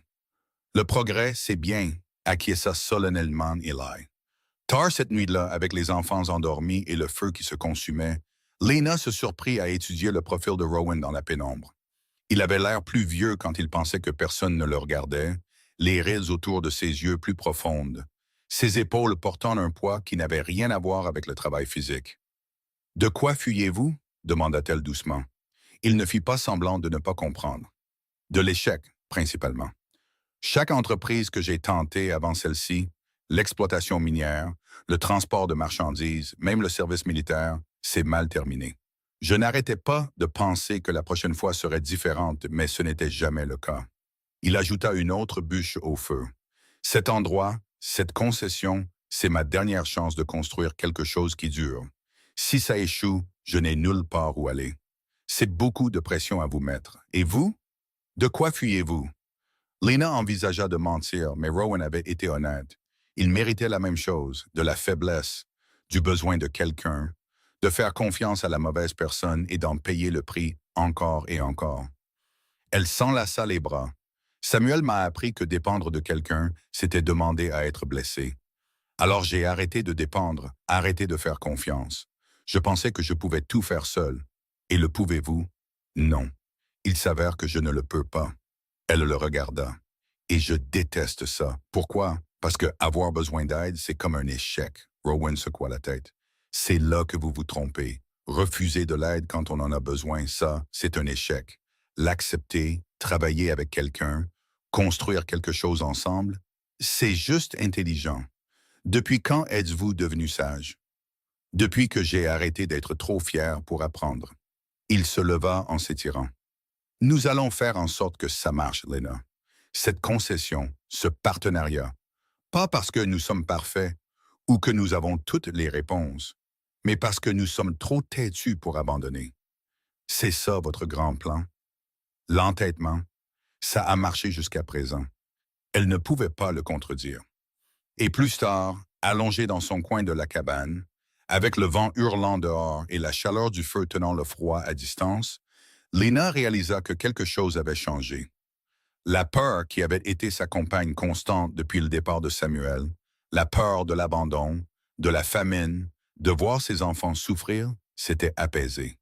Le progrès, c'est bien, acquiesça solennellement Eli. Tard cette nuit-là, avec les enfants endormis et le feu qui se consumait, Lena se surprit à étudier le profil de Rowan dans la pénombre. Il avait l'air plus vieux quand il pensait que personne ne le regardait, les rides autour de ses yeux plus profondes, ses épaules portant un poids qui n'avait rien à voir avec le travail physique. « De quoi fuyez-vous » demanda-t-elle doucement. Il ne fit pas semblant de ne pas comprendre. De l'échec, principalement. Chaque entreprise que j'ai tentée avant celle-ci, l'exploitation minière, le transport de marchandises, même le service militaire, s'est mal terminé. Je n'arrêtais pas de penser que la prochaine fois serait différente, mais ce n'était jamais le cas. Il ajouta une autre bûche au feu. Cet endroit, cette concession, c'est ma dernière chance de construire quelque chose qui dure. Si ça échoue, je n'ai nulle part où aller. C'est beaucoup de pression à vous mettre. Et vous? De quoi fuyez-vous? Lena envisagea de mentir, mais Rowan avait été honnête. Il méritait la même chose, de la faiblesse, du besoin de quelqu'un, de faire confiance à la mauvaise personne et d'en payer le prix encore et encore. Elle s'enlaça les bras. Samuel m'a appris que dépendre de quelqu'un, c'était demander à être blessé. Alors j'ai arrêté de dépendre, arrêté de faire confiance. Je pensais que je pouvais tout faire seul. Et le pouvez-vous? Non. Il s'avère que je ne le peux pas. Elle le regarda. Et je déteste ça. Pourquoi? Parce que avoir besoin d'aide, c'est comme un échec. Rowan secoua la tête. C'est là que vous vous trompez. Refuser de l'aide quand on en a besoin, ça, c'est un échec. L'accepter, travailler avec quelqu'un, construire quelque chose ensemble, c'est juste intelligent. Depuis quand êtes-vous devenu sage? Depuis que j'ai arrêté d'être trop fier pour apprendre. Il se leva en s'étirant. Nous allons faire en sorte que ça marche, Lena. Cette concession, ce partenariat, pas parce que nous sommes parfaits ou que nous avons toutes les réponses, mais parce que nous sommes trop têtus pour abandonner. C'est ça votre grand plan. L'entêtement, ça a marché jusqu'à présent. Elle ne pouvait pas le contredire. Et plus tard, allongée dans son coin de la cabane, Avec le vent hurlant dehors et la chaleur du feu tenant le froid à distance, Lena réalisa que quelque chose avait changé. La peur qui avait été sa compagne constante depuis le départ de Samuel, la peur de l'abandon, de la famine, de voir ses enfants souffrir, s'était apaisée,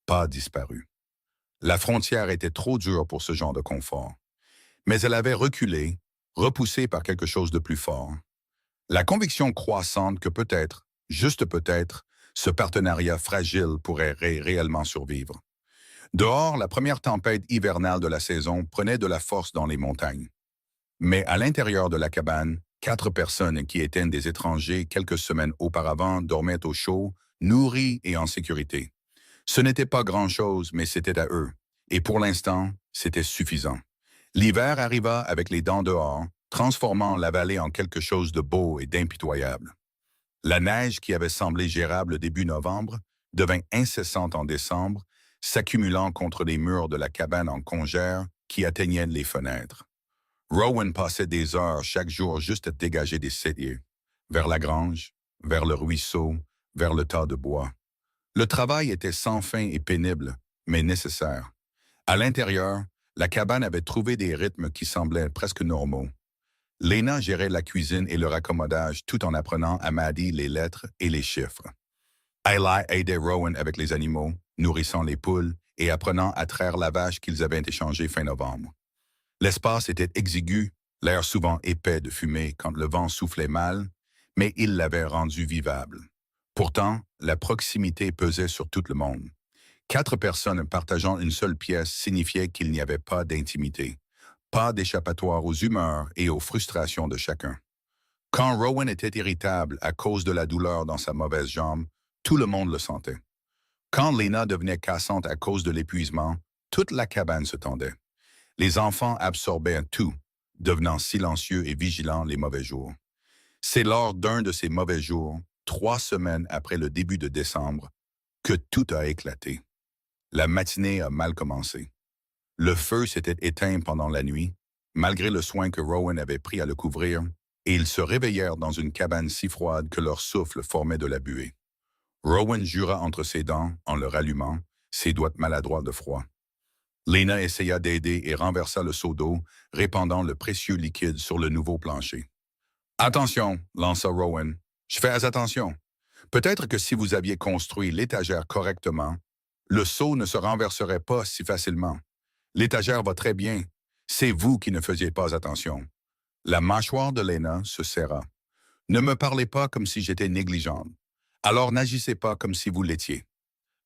pas disparue. La frontière était trop dure pour ce genre de confort. Mais elle avait reculé, repoussée par quelque chose de plus fort. La conviction croissante que peut-être, juste peut-être, ce partenariat fragile pourrait réellement survivre. Dehors, la première tempête hivernale de la saison prenait de la force dans les montagnes. Mais à l'intérieur de la cabane, 4 personnes qui étaient des étrangers quelques semaines auparavant dormaient au chaud, nourris et en sécurité. Ce n'était pas grand-chose, mais c'était à eux. Et pour l'instant, c'était suffisant. L'hiver arriva avec les dents dehors, transformant la vallée en quelque chose de beau et d'impitoyable. La neige qui avait semblé gérable début novembre devint incessante en décembre, s'accumulant contre les murs de la cabane en congère qui atteignaient les fenêtres. Rowan passait des heures chaque jour juste à dégager des celliers, vers la grange, vers le ruisseau, vers le tas de bois. Le travail était sans fin et pénible, mais nécessaire. À l'intérieur, la cabane avait trouvé des rythmes qui semblaient presque normaux. Lena gérait la cuisine et le raccommodage tout en apprenant à Maddie les lettres et les chiffres. Ayla aidait Rowan avec les animaux, nourrissant les poules et apprenant à traire la vache qu'ils avaient échangée fin novembre. L'espace était exigu, l'air souvent épais de fumée quand le vent soufflait mal, mais il l'avait rendu vivable. Pourtant, la proximité pesait sur tout le monde. 4 personnes partageant une seule pièce signifiait qu'il n'y avait pas d'intimité, pas d'échappatoire aux humeurs et aux frustrations de chacun. Quand Rowan était irritable à cause de la douleur dans sa mauvaise jambe, tout le monde le sentait. Quand Lena devenait cassante à cause de l'épuisement, toute la cabane se tendait. Les enfants absorbaient tout, devenant silencieux et vigilants les mauvais jours. C'est lors d'un de ces mauvais jours, 3 semaines après le début de décembre, que tout a éclaté. La matinée a mal commencé. Le feu s'était éteint pendant la nuit, malgré le soin que Rowan avait pris à le couvrir, et ils se réveillèrent dans une cabane si froide que leur souffle formait de la buée. Rowan jura entre ses dents en le rallumant, ses doigts maladroits de froid. Lena essaya d'aider et renversa le seau d'eau, répandant le précieux liquide sur le nouveau plancher. « Attention !» lança Rowan. « Je fais attention. Peut-être que si vous aviez construit l'étagère correctement, le seau ne se renverserait pas si facilement. L'étagère va très bien. C'est vous qui ne faisiez pas attention. » La mâchoire de Lena se serra. « Ne me parlez pas comme si j'étais négligente. Alors n'agissez pas comme si vous l'étiez. »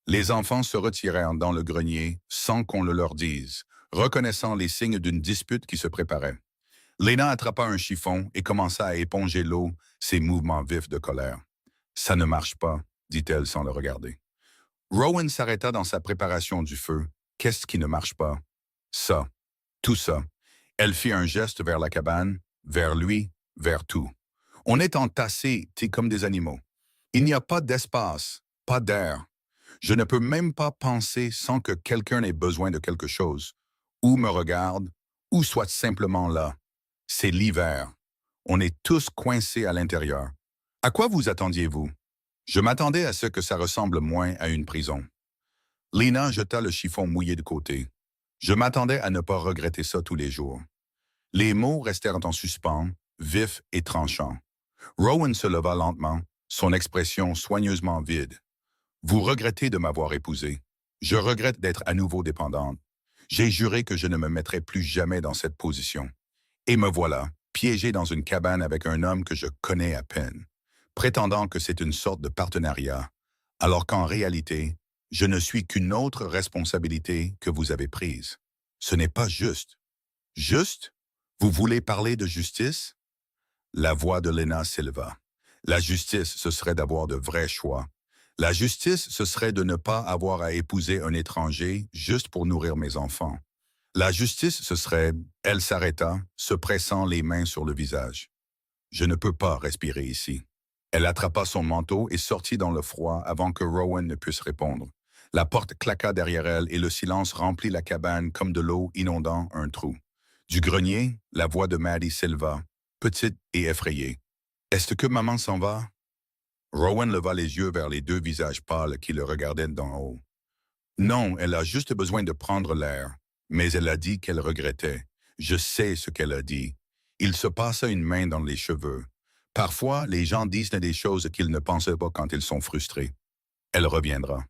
Les enfants se retirèrent dans le grenier sans qu'on le leur dise, reconnaissant les signes d'une dispute qui se préparait. Lena attrapa un chiffon et commença à éponger l'eau, ses mouvements vifs de colère. « Ça ne marche pas, » dit-elle sans le regarder. Rowan s'arrêta dans sa préparation du feu. « Qu'est-ce qui ne marche pas? »« Ça. Tout ça. » Elle fit un geste vers la cabane, vers lui, vers tout. « On est entassés, comme des animaux. Il n'y a pas d'espace, pas d'air. Je ne peux même pas penser sans que quelqu'un ait besoin de quelque chose, ou me regarde, ou soit simplement là. C'est l'hiver. On est tous coincés à l'intérieur. À quoi vous attendiez-vous? Je m'attendais à ce que ça ressemble moins à une prison. » Lena jeta le chiffon mouillé de côté. Je m'attendais à ne pas regretter ça tous les jours. Les mots restèrent en suspens, vifs et tranchants. Rowan se leva lentement, son expression soigneusement vide. Vous regrettez de m'avoir épousé. Je regrette d'être à nouveau dépendante. J'ai juré que je ne me mettrais plus jamais dans cette position. Et me voilà, piégé dans une cabane avec un homme que je connais à peine, prétendant que c'est une sorte de partenariat, alors qu'en réalité, je ne suis qu'une autre responsabilité que vous avez prise. Ce n'est pas juste. Juste? Vous voulez parler de justice? La voix de Lena s'éleva. La justice, ce serait d'avoir de vrais choix. La justice, ce serait de ne pas avoir à épouser un étranger juste pour nourrir mes enfants. La justice, ce serait... Elle s'arrêta, se pressant les mains sur le visage. Je ne peux pas respirer ici. Elle attrapa son manteau et sortit dans le froid avant que Rowan ne puisse répondre. La porte claqua derrière elle et le silence remplit la cabane comme de l'eau inondant un trou. Du grenier, la voix de Maddie s'éleva, petite et effrayée. « Est-ce que maman s'en va? » Rowan leva les yeux vers les deux visages pâles qui le regardaient d'en haut. Non, elle a juste besoin de prendre l'air. Mais elle a dit qu'elle regrettait. Je sais ce qu'elle a dit. Il se passa une main dans les cheveux. Parfois, les gens disent des choses qu'ils ne pensaient pas quand ils sont frustrés. Elle reviendra.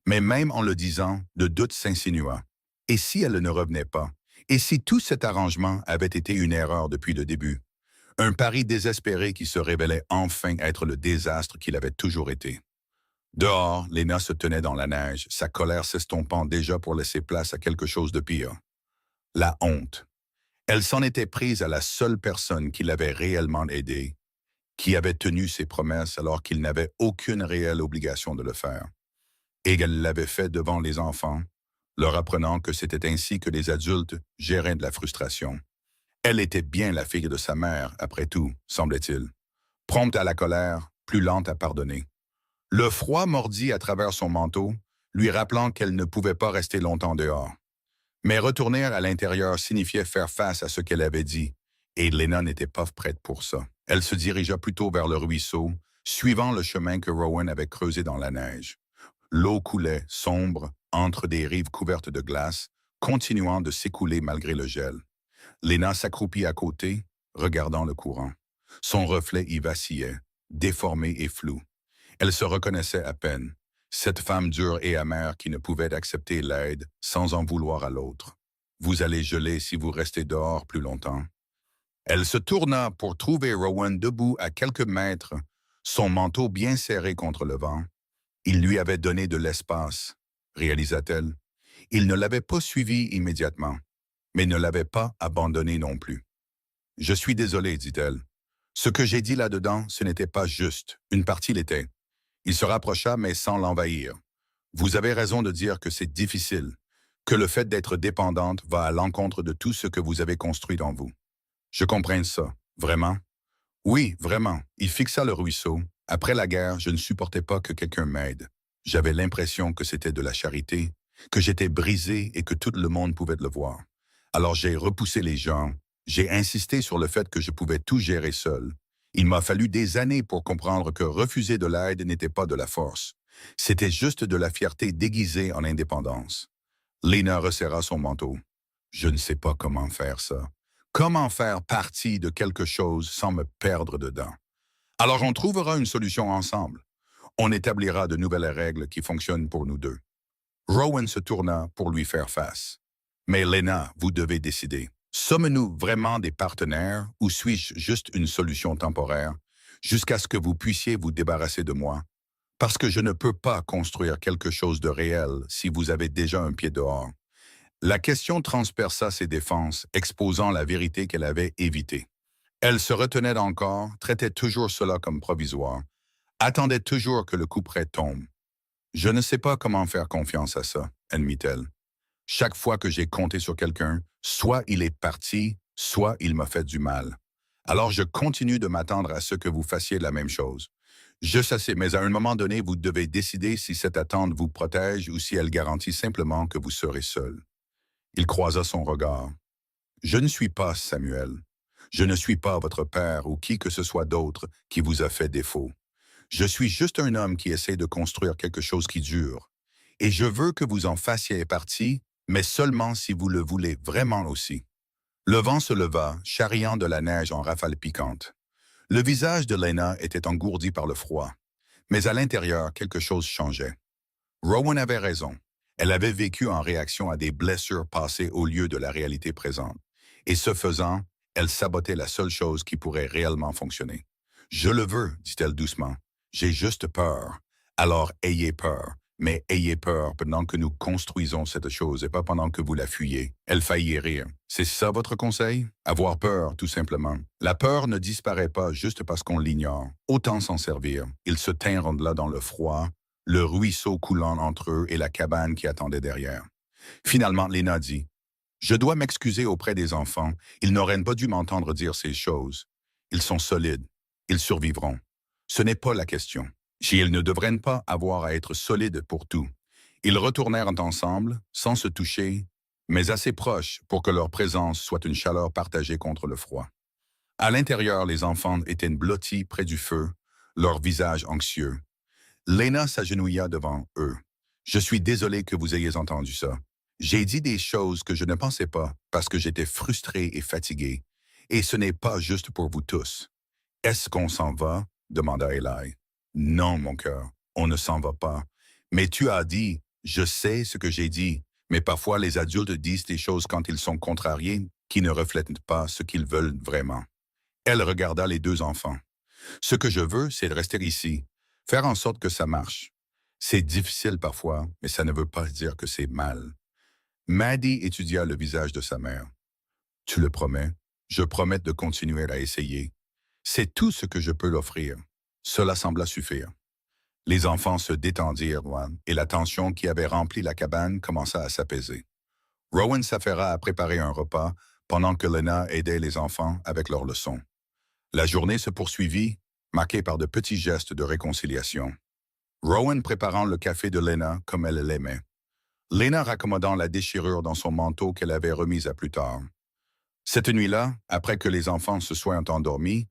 Mais même en le disant, le doute s'insinua. Et si elle ne revenait pas? Et si tout cet arrangement avait été une erreur depuis le début? Un pari désespéré qui se révélait enfin être le désastre qu'il avait toujours été. Dehors, Léna se tenait dans la neige, sa colère s'estompant déjà pour laisser place à quelque chose de pire. La honte. Elle s'en était prise à la seule personne qui l'avait réellement aidée, qui avait tenu ses promesses alors qu'il n'avait aucune réelle obligation de le faire. Et elle l'avait fait devant les enfants, leur apprenant que c'était ainsi que les adultes géraient de la frustration. Elle était bien la fille de sa mère, après tout, semblait-il. Prompte à la colère, plus lente à pardonner. Le froid mordit à travers son manteau, lui rappelant qu'elle ne pouvait pas rester longtemps dehors. Mais retourner à l'intérieur signifiait faire face à ce qu'elle avait dit, et Lena n'était pas prête pour ça. Elle se dirigea plutôt vers le ruisseau, suivant le chemin que Rowan avait creusé dans la neige. L'eau coulait, sombre, entre des rives couvertes de glace, continuant de s'écouler malgré le gel. Lena s'accroupit à côté, regardant le courant. Son reflet y vacillait, déformé et flou. Elle se reconnaissait à peine, cette femme dure et amère qui ne pouvait accepter l'aide sans en vouloir à l'autre. Vous allez geler si vous restez dehors plus longtemps. Elle se tourna pour trouver Rowan debout à quelques mètres, son manteau bien serré contre le vent. Il lui avait donné de l'espace, réalisa-t-elle. Il ne l'avait pas suivi immédiatement, mais ne l'avait pas abandonné non plus. Je suis désolé, dit-elle. Ce que j'ai dit là-dedans, ce n'était pas juste. Une partie l'était. Il se rapprocha, mais sans l'envahir. Vous avez raison de dire que c'est difficile, que le fait d'être dépendante va à l'encontre de tout ce que vous avez construit en vous. Je comprends ça. Vraiment? Oui, vraiment. Il fixa le ruisseau. Après la guerre, je ne supportais pas que quelqu'un m'aide. J'avais l'impression que c'était de la charité, que j'étais brisé et que tout le monde pouvait le voir. Alors j'ai repoussé les gens. J'ai insisté sur le fait que je pouvais tout gérer seul. Il m'a fallu des années pour comprendre que refuser de l'aide n'était pas de la force. C'était juste de la fierté déguisée en indépendance. Lena resserra son manteau. Je ne sais pas comment faire ça. Comment faire partie de quelque chose sans me perdre dedans? Alors on trouvera une solution ensemble. On établira de nouvelles règles qui fonctionnent pour nous deux. Rowan se tourna pour lui faire face. Mais Lena, vous devez décider. Sommes-nous vraiment des partenaires ou suis-je juste une solution temporaire jusqu'à ce que vous puissiez vous débarrasser de moi? Parce que je ne peux pas construire quelque chose de réel si vous avez déjà un pied dehors. La question transperça ses défenses, exposant la vérité qu'elle avait évitée. Elle se retenait encore, traitait toujours cela comme provisoire, attendait toujours que le couperet tombe. Je ne sais pas comment faire confiance à ça, admit-elle. Chaque fois que j'ai compté sur quelqu'un, soit il est parti, soit il m'a fait du mal. Alors je continue de m'attendre à ce que vous fassiez la même chose. Je sais, mais à un moment donné, vous devez décider si cette attente vous protège ou si elle garantit simplement que vous serez seul. Il croisa son regard. Je ne suis pas Samuel. Je ne suis pas votre père ou qui que ce soit d'autre qui vous a fait défaut. Je suis juste un homme qui essaie de construire quelque chose qui dure. Et je veux que vous en fassiez partie, mais seulement si vous le voulez vraiment aussi. Le vent se leva, charriant de la neige en rafales piquantes. Le visage de Lena était engourdi par le froid. Mais à l'intérieur, quelque chose changeait. Rowan avait raison. Elle avait vécu en réaction à des blessures passées au lieu de la réalité présente. Et ce faisant, elle sabotait la seule chose qui pourrait réellement fonctionner. Je le veux, dit-elle doucement. J'ai juste peur. Alors ayez peur. Mais ayez peur pendant que nous construisons cette chose et pas pendant que vous la fuyez. Elle faillit rire. C'est ça votre conseil? Avoir peur, tout simplement. La peur ne disparaît pas juste parce qu'on l'ignore. Autant s'en servir. Ils se tinrent là dans le froid, le ruisseau coulant entre eux et la cabane qui attendait derrière. Finalement, Lena dit, « Je dois m'excuser auprès des enfants. Ils n'auraient pas dû m'entendre dire ces choses. Ils sont solides. Ils survivront. Ce n'est pas la question. Ils ne devraient pas avoir à être solides pour tout. » Ils retournèrent ensemble, sans se toucher, mais assez proches pour que leur présence soit une chaleur partagée contre le froid. À l'intérieur, les enfants étaient blottis près du feu, leur visage anxieux. Lena s'agenouilla devant eux. « Je suis désolé que vous ayez entendu ça. J'ai dit des choses que je ne pensais pas parce que j'étais frustré et fatigué. Et ce n'est pas juste pour vous tous. »« Est-ce qu'on s'en va? » demanda Eli. « Non, mon cœur, on ne s'en va pas. Mais tu as dit, je sais ce que j'ai dit, mais parfois les adultes disent des choses quand ils sont contrariés qui ne reflètent pas ce qu'ils veulent vraiment. » Elle regarda les deux enfants. « Ce que je veux, c'est de rester ici, faire en sorte que ça marche. C'est difficile parfois, mais ça ne veut pas dire que c'est mal. » Maddie étudia le visage de sa mère. « Tu le promets? Je promets de continuer à essayer. C'est tout ce que je peux l'offrir. » Cela sembla suffire. Les enfants se détendirent, et la tension qui avait rempli la cabane commença à s'apaiser. Rowan s'affaira à préparer un repas pendant que Lena aidait les enfants avec leurs leçons. La journée se poursuivit, marquée par de petits gestes de réconciliation. Rowan préparant le café de Lena comme elle l'aimait. Lena raccommodant la déchirure dans son manteau qu'elle avait remise à plus tard. Cette nuit-là, après que les enfants se soient endormis,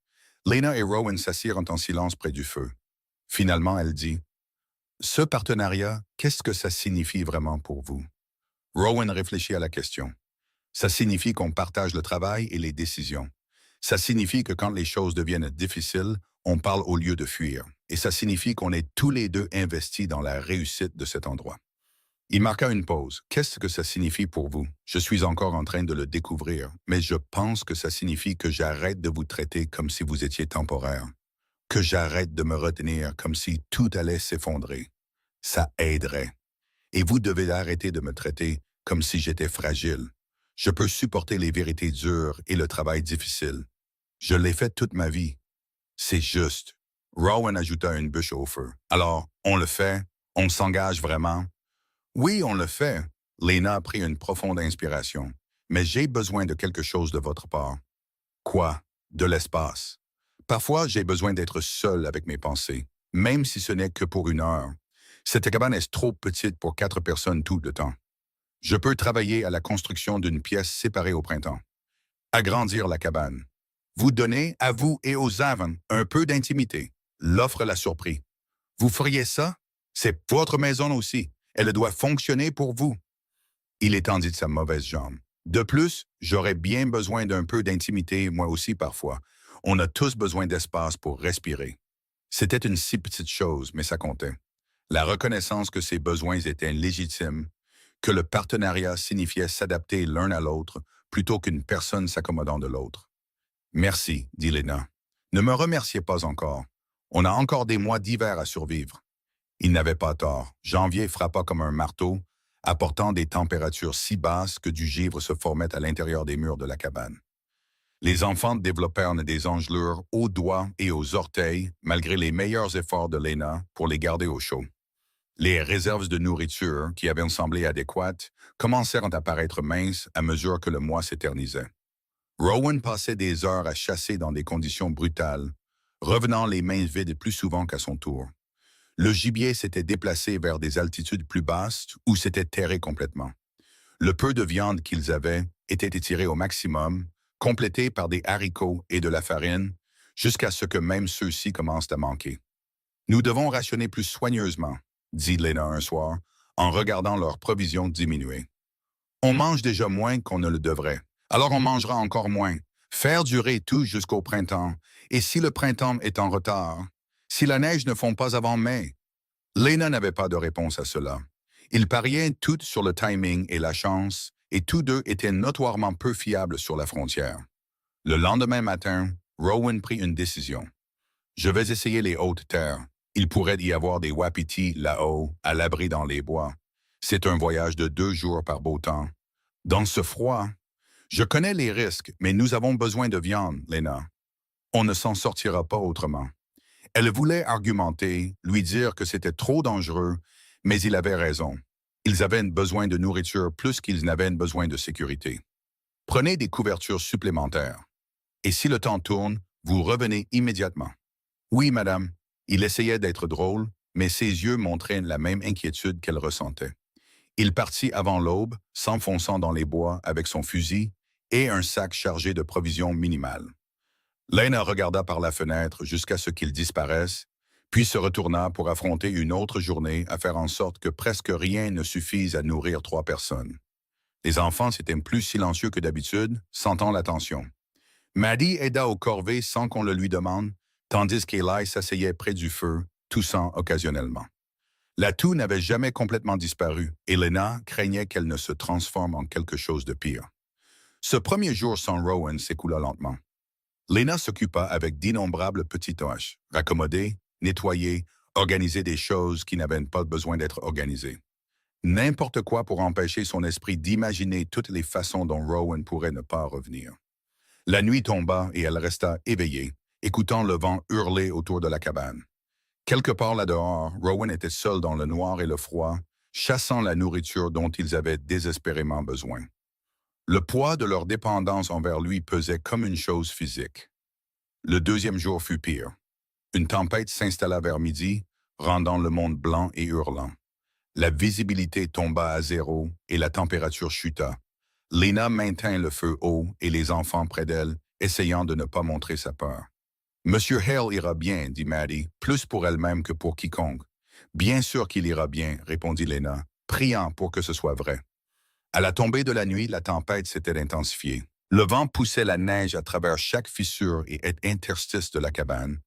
Lena et Rowan s'assirent en silence près du feu. Finalement, elle dit, « Ce partenariat, qu'est-ce que ça signifie vraiment pour vous? » Rowan réfléchit à la question. « Ça signifie qu'on partage le travail et les décisions. Ça signifie que quand les choses deviennent difficiles, on parle au lieu de fuir. Et ça signifie qu'on est tous les deux investis dans la réussite de cet endroit. » Il marqua une pause. « Qu'est-ce que ça signifie pour vous? Je suis encore en train de le découvrir, mais je pense que ça signifie que j'arrête de vous traiter comme si vous étiez temporaire. Que j'arrête de me retenir comme si tout allait s'effondrer. Ça aiderait. Et vous devez arrêter de me traiter comme si j'étais fragile. Je peux supporter les vérités dures et le travail difficile. Je l'ai fait toute ma vie. C'est juste. » Rowan ajouta une bûche au feu. « Alors, on le fait? On s'engage vraiment? » « Oui, on le fait. » Lena prit une profonde inspiration. « Mais j'ai besoin de quelque chose de votre part. »« Quoi? De l'espace. Parfois, j'ai besoin d'être seul avec mes pensées, même si ce n'est que pour 1 heure. Cette cabane est trop petite pour 4 personnes tout le temps. Je peux travailler à la construction d'une pièce séparée au printemps. Agrandir la cabane. Vous donner, à vous et aux Avon, un peu d'intimité. L'offre l'a surpris. Vous feriez ça? C'est votre maison aussi. Elle doit fonctionner pour vous. » Il étendit sa mauvaise jambe. « De plus, j'aurais bien besoin d'un peu d'intimité, moi aussi parfois. On a tous besoin d'espace pour respirer. » C'était une si petite chose, mais ça comptait. La reconnaissance que ses besoins étaient légitimes, que le partenariat signifiait s'adapter l'un à l'autre plutôt qu'une personne s'accommodant de l'autre. « Merci, » dit Lena. « Ne me remerciez pas encore. On a encore des mois d'hiver à survivre. » Il n'avait pas tort. Janvier frappa comme un marteau, apportant des températures si basses que du givre se formait à l'intérieur des murs de la cabane. Les enfants développèrent des engelures aux doigts et aux orteils, malgré les meilleurs efforts de Lena pour les garder au chaud. Les réserves de nourriture, qui avaient semblé adéquates, commencèrent à paraître minces à mesure que le mois s'éternisait. Rowan passait des heures à chasser dans des conditions brutales, revenant les mains vides plus souvent qu'à son tour. Le gibier s'était déplacé vers des altitudes plus basses ou s'était terré complètement. Le peu de viande qu'ils avaient était étiré au maximum, complété par des haricots et de la farine, jusqu'à ce que même ceux-ci commencent à manquer. « Nous devons rationner plus soigneusement, » dit Lena un soir, en regardant leurs provisions diminuer. « On mange déjà moins qu'on ne le devrait, alors on mangera encore moins. Faire durer tout jusqu'au printemps, et si le printemps est en retard, si la neige ne fond pas avant mai. » Lena n'avait pas de réponse à cela. Ils pariaient toutes sur le timing et la chance, et tous deux étaient notoirement peu fiables sur la frontière. Le lendemain matin, Rowan prit une décision. « Je vais essayer les hautes terres. Il pourrait y avoir des wapitis là-haut, à l'abri dans les bois. C'est un voyage de 2 jours par beau temps. Dans ce froid, je connais les risques, mais nous avons besoin de viande, Lena. On ne s'en sortira pas autrement. » Elle voulait argumenter, lui dire que c'était trop dangereux, mais il avait raison. Ils avaient besoin de nourriture plus qu'ils n'avaient besoin de sécurité. Prenez des couvertures supplémentaires. Et si le temps tourne, vous revenez immédiatement. Oui, madame. Il essayait d'être drôle, mais ses yeux montraient la même inquiétude qu'elle ressentait. Il partit avant l'aube, s'enfonçant dans les bois avec son fusil et un sac chargé de provisions minimales. Lena regarda par la fenêtre jusqu'à ce qu'il disparaisse, puis se retourna pour affronter une autre journée à faire en sorte que presque rien ne suffise à nourrir 3 personnes. Les enfants s'étaient plus silencieux que d'habitude, sentant la tension. Maddie aida au corvée sans qu'on le lui demande, tandis qu'Eli s'asseyait près du feu, toussant occasionnellement. La toux n'avait jamais complètement disparu et Lena craignait qu'elle ne se transforme en quelque chose de pire. Ce premier jour sans Rowan s'écoula lentement. Lena s'occupa avec d'innombrables petites tâches, raccommoder, nettoyer, organiser des choses qui n'avaient pas besoin d'être organisées. N'importe quoi pour empêcher son esprit d'imaginer toutes les façons dont Rowan pourrait ne pas revenir. La nuit tomba et elle resta éveillée, écoutant le vent hurler autour de la cabane. Quelque part là-dehors, Rowan était seul dans le noir et le froid, chassant la nourriture dont ils avaient désespérément besoin. Le poids de leur dépendance envers lui pesait comme une chose physique. Le deuxième jour fut pire. Une tempête s'installa vers midi, rendant le monde blanc et hurlant. La visibilité tomba à zéro et la température chuta. Lena maintint le feu haut et les enfants près d'elle, essayant de ne pas montrer sa peur. Monsieur Hale ira bien, dit Maddie, plus pour elle-même que pour quiconque. Bien sûr qu'il ira bien, répondit Lena, priant pour que ce soit vrai. À la tombée de la nuit, la tempête s'était intensifiée. Le vent poussait la neige à travers chaque fissure et interstice de la cabane.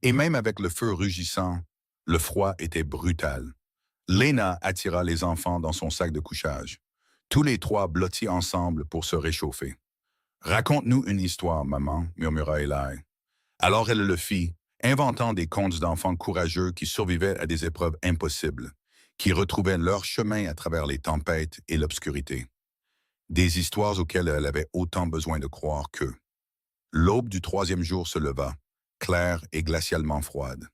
Et même avec le feu rugissant, le froid était brutal. Lena attira les enfants dans son sac de couchage. Tous les 3 blottis ensemble pour se réchauffer. « Raconte-nous une histoire, maman, » murmura Eli. Alors elle le fit, inventant des contes d'enfants courageux qui survivaient à des épreuves impossibles, qui retrouvaient leur chemin à travers les tempêtes et l'obscurité. Des histoires auxquelles elle avait autant besoin de croire que. L'aube du 3e jour se leva, claire et glacialement froide.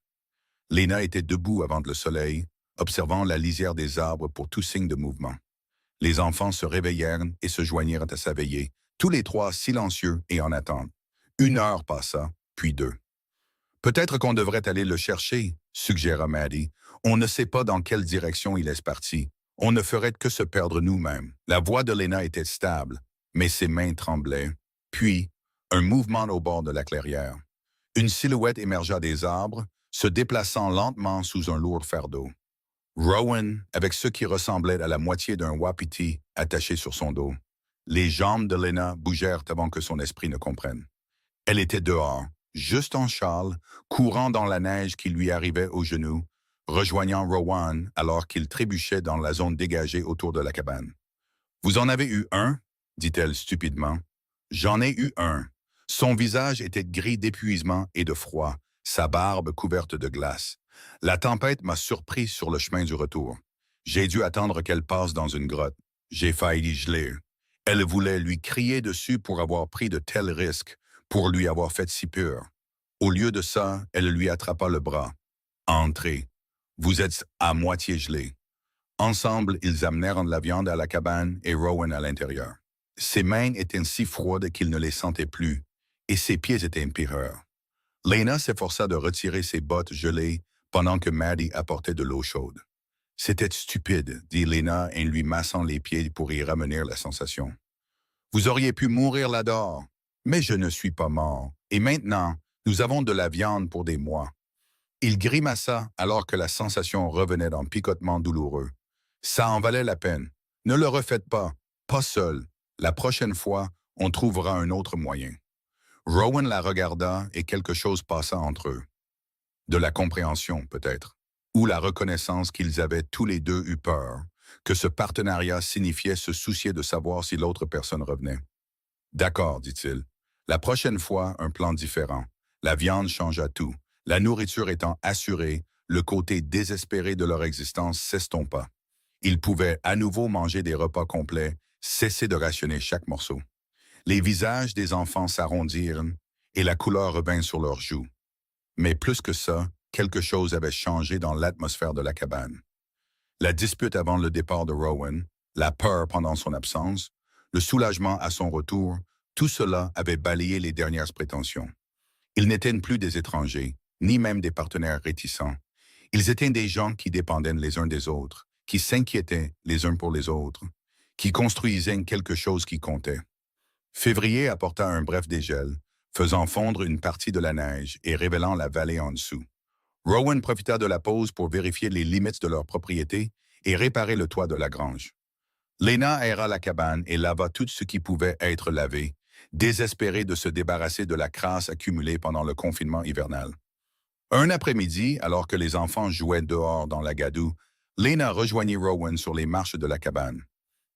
Lena était debout avant le soleil, observant la lisière des arbres pour tout signe de mouvement. Les enfants se réveillèrent et se joignirent à sa veillée, tous les 3 silencieux et en attente. 1 heure passa, puis 2. « Peut-être qu'on devrait aller le chercher, » suggéra Maddie. « On ne sait pas dans quelle direction il est parti. On ne ferait que se perdre nous-mêmes. » La voix de Lena était stable, mais ses mains tremblaient. Puis, un mouvement au bord de la clairière. Une silhouette émergea des arbres, se déplaçant lentement sous un lourd fardeau. Rowan, avec ce qui ressemblait à la moitié d'un wapiti attaché sur son dos. Les jambes de Lena bougèrent avant que son esprit ne comprenne. Elle était dehors, juste en châle, courant dans la neige qui lui arrivait aux genoux, rejoignant Rowan alors qu'il trébuchait dans la zone dégagée autour de la cabane. « Vous en avez eu un? » dit-elle stupidement. « J'en ai eu un. » Son visage était gris d'épuisement et de froid, sa barbe couverte de glace. La tempête m'a surpris sur le chemin du retour. J'ai dû attendre qu'elle passe dans une grotte. J'ai failli geler. Elle voulait lui crier dessus pour avoir pris de tels risques, pour lui avoir fait si peur. Au lieu de ça, elle lui attrapa le bras. « Entrez. Vous êtes à moitié gelé. » Ensemble, ils amenèrent de la viande à la cabane et Rowan à l'intérieur. Ses mains étaient si froides qu'il ne les sentait plus, et ses pieds étaient impérieux. Lena s'efforça de retirer ses bottes gelées pendant que Maddie apportait de l'eau chaude. « C'était stupide, » dit Lena en lui massant les pieds pour y ramener la sensation. « Vous auriez pu mourir là-dehors, mais je ne suis pas mort, et maintenant, nous avons de la viande pour des mois. » Il grimaça alors que la sensation revenait d'un picotement douloureux. « Ça en valait la peine. Ne le refaites pas seul. La prochaine fois, on trouvera un autre moyen. » Rowan la regarda et quelque chose passa entre eux. De la compréhension, peut-être, ou la reconnaissance qu'ils avaient tous les deux eu peur, que ce partenariat signifiait se soucier de savoir si l'autre personne revenait. « D'accord, dit-il. La prochaine fois, un plan différent. La viande changea tout. La nourriture étant assurée, le côté désespéré de leur existence s'estompa. Ils pouvaient à nouveau manger des repas complets, cesser de rationner chaque morceau. Les visages des enfants s'arrondirent et la couleur revint sur leurs joues. Mais plus que ça, quelque chose avait changé dans l'atmosphère de la cabane. La dispute avant le départ de Rowan, la peur pendant son absence, le soulagement à son retour, tout cela avait balayé les dernières prétentions. Ils n'étaient plus des étrangers, ni même des partenaires réticents. Ils étaient des gens qui dépendaient les uns des autres, qui s'inquiétaient les uns pour les autres, qui construisaient quelque chose qui comptait. Février apporta un bref dégel, faisant fondre une partie de la neige et révélant la vallée en dessous. Rowan profita de la pause pour vérifier les limites de leur propriété et réparer le toit de la grange. Lena aéra la cabane et lava tout ce qui pouvait être lavé, désespérée de se débarrasser de la crasse accumulée pendant le confinement hivernal. Un après-midi, alors que les enfants jouaient dehors dans la gadoue, Lena rejoignit Rowan sur les marches de la cabane.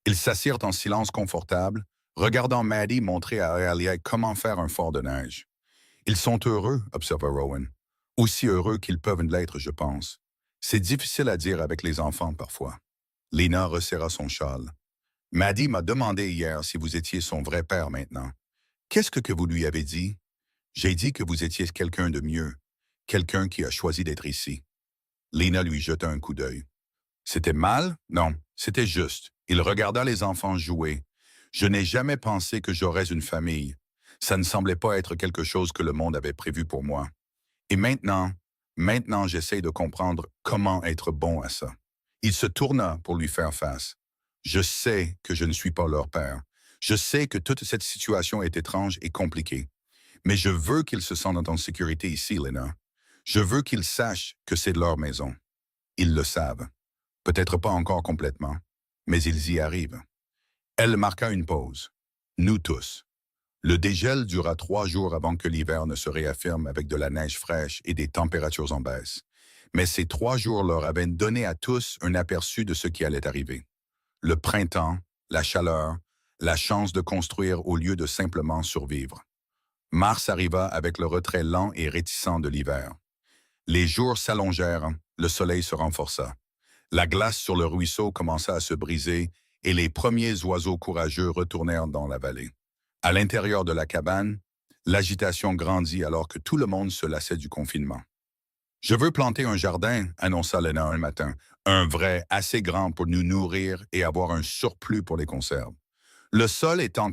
Ils s'assirent en silence confortable, regardant Maddie montrer à Alia comment faire un fort de neige. Ils sont heureux, observa Rowan. Aussi heureux qu'ils peuvent l'être, je pense. C'est difficile à dire avec les enfants parfois. Lena resserra son châle. Maddie m'a demandé hier si vous étiez son vrai père maintenant. Qu'est-ce que vous lui avez dit? J'ai dit que vous étiez quelqu'un de mieux, quelqu'un qui a choisi d'être ici. Lena lui jeta un coup d'œil. C'était mal? Non, c'était juste. Il regarda les enfants jouer. Je n'ai jamais pensé que j'aurais une famille. Ça ne semblait pas être quelque chose que le monde avait prévu pour moi. Et maintenant j'essaie de comprendre comment être bon à ça. Il se tourna pour lui faire face. Je sais que je ne suis pas leur père. Je sais que toute cette situation est étrange et compliquée. Mais je veux qu'ils se sentent en sécurité ici, Lena. Je veux qu'ils sachent que c'est leur maison. Ils le savent. Peut-être pas encore complètement, mais ils y arrivent. Elle marqua une pause. Nous tous. Le dégel dura 3 jours avant que l'hiver ne se réaffirme avec de la neige fraîche et des températures en baisse. Mais ces 3 jours leur avaient donné à tous un aperçu de ce qui allait arriver. Le printemps, la chaleur, la chance de construire au lieu de simplement survivre. Mars arriva avec le retrait lent et réticent de l'hiver. Les jours s'allongèrent, le soleil se renforça. La glace sur le ruisseau commença à se briser et les premiers oiseaux courageux retournèrent dans la vallée. À l'intérieur de la cabane, l'agitation grandit alors que tout le monde se lassait du confinement. Je veux planter un jardin, annonça Lena un matin, un vrai assez grand pour nous nourrir et avoir un surplus pour les conserves. Le sol étant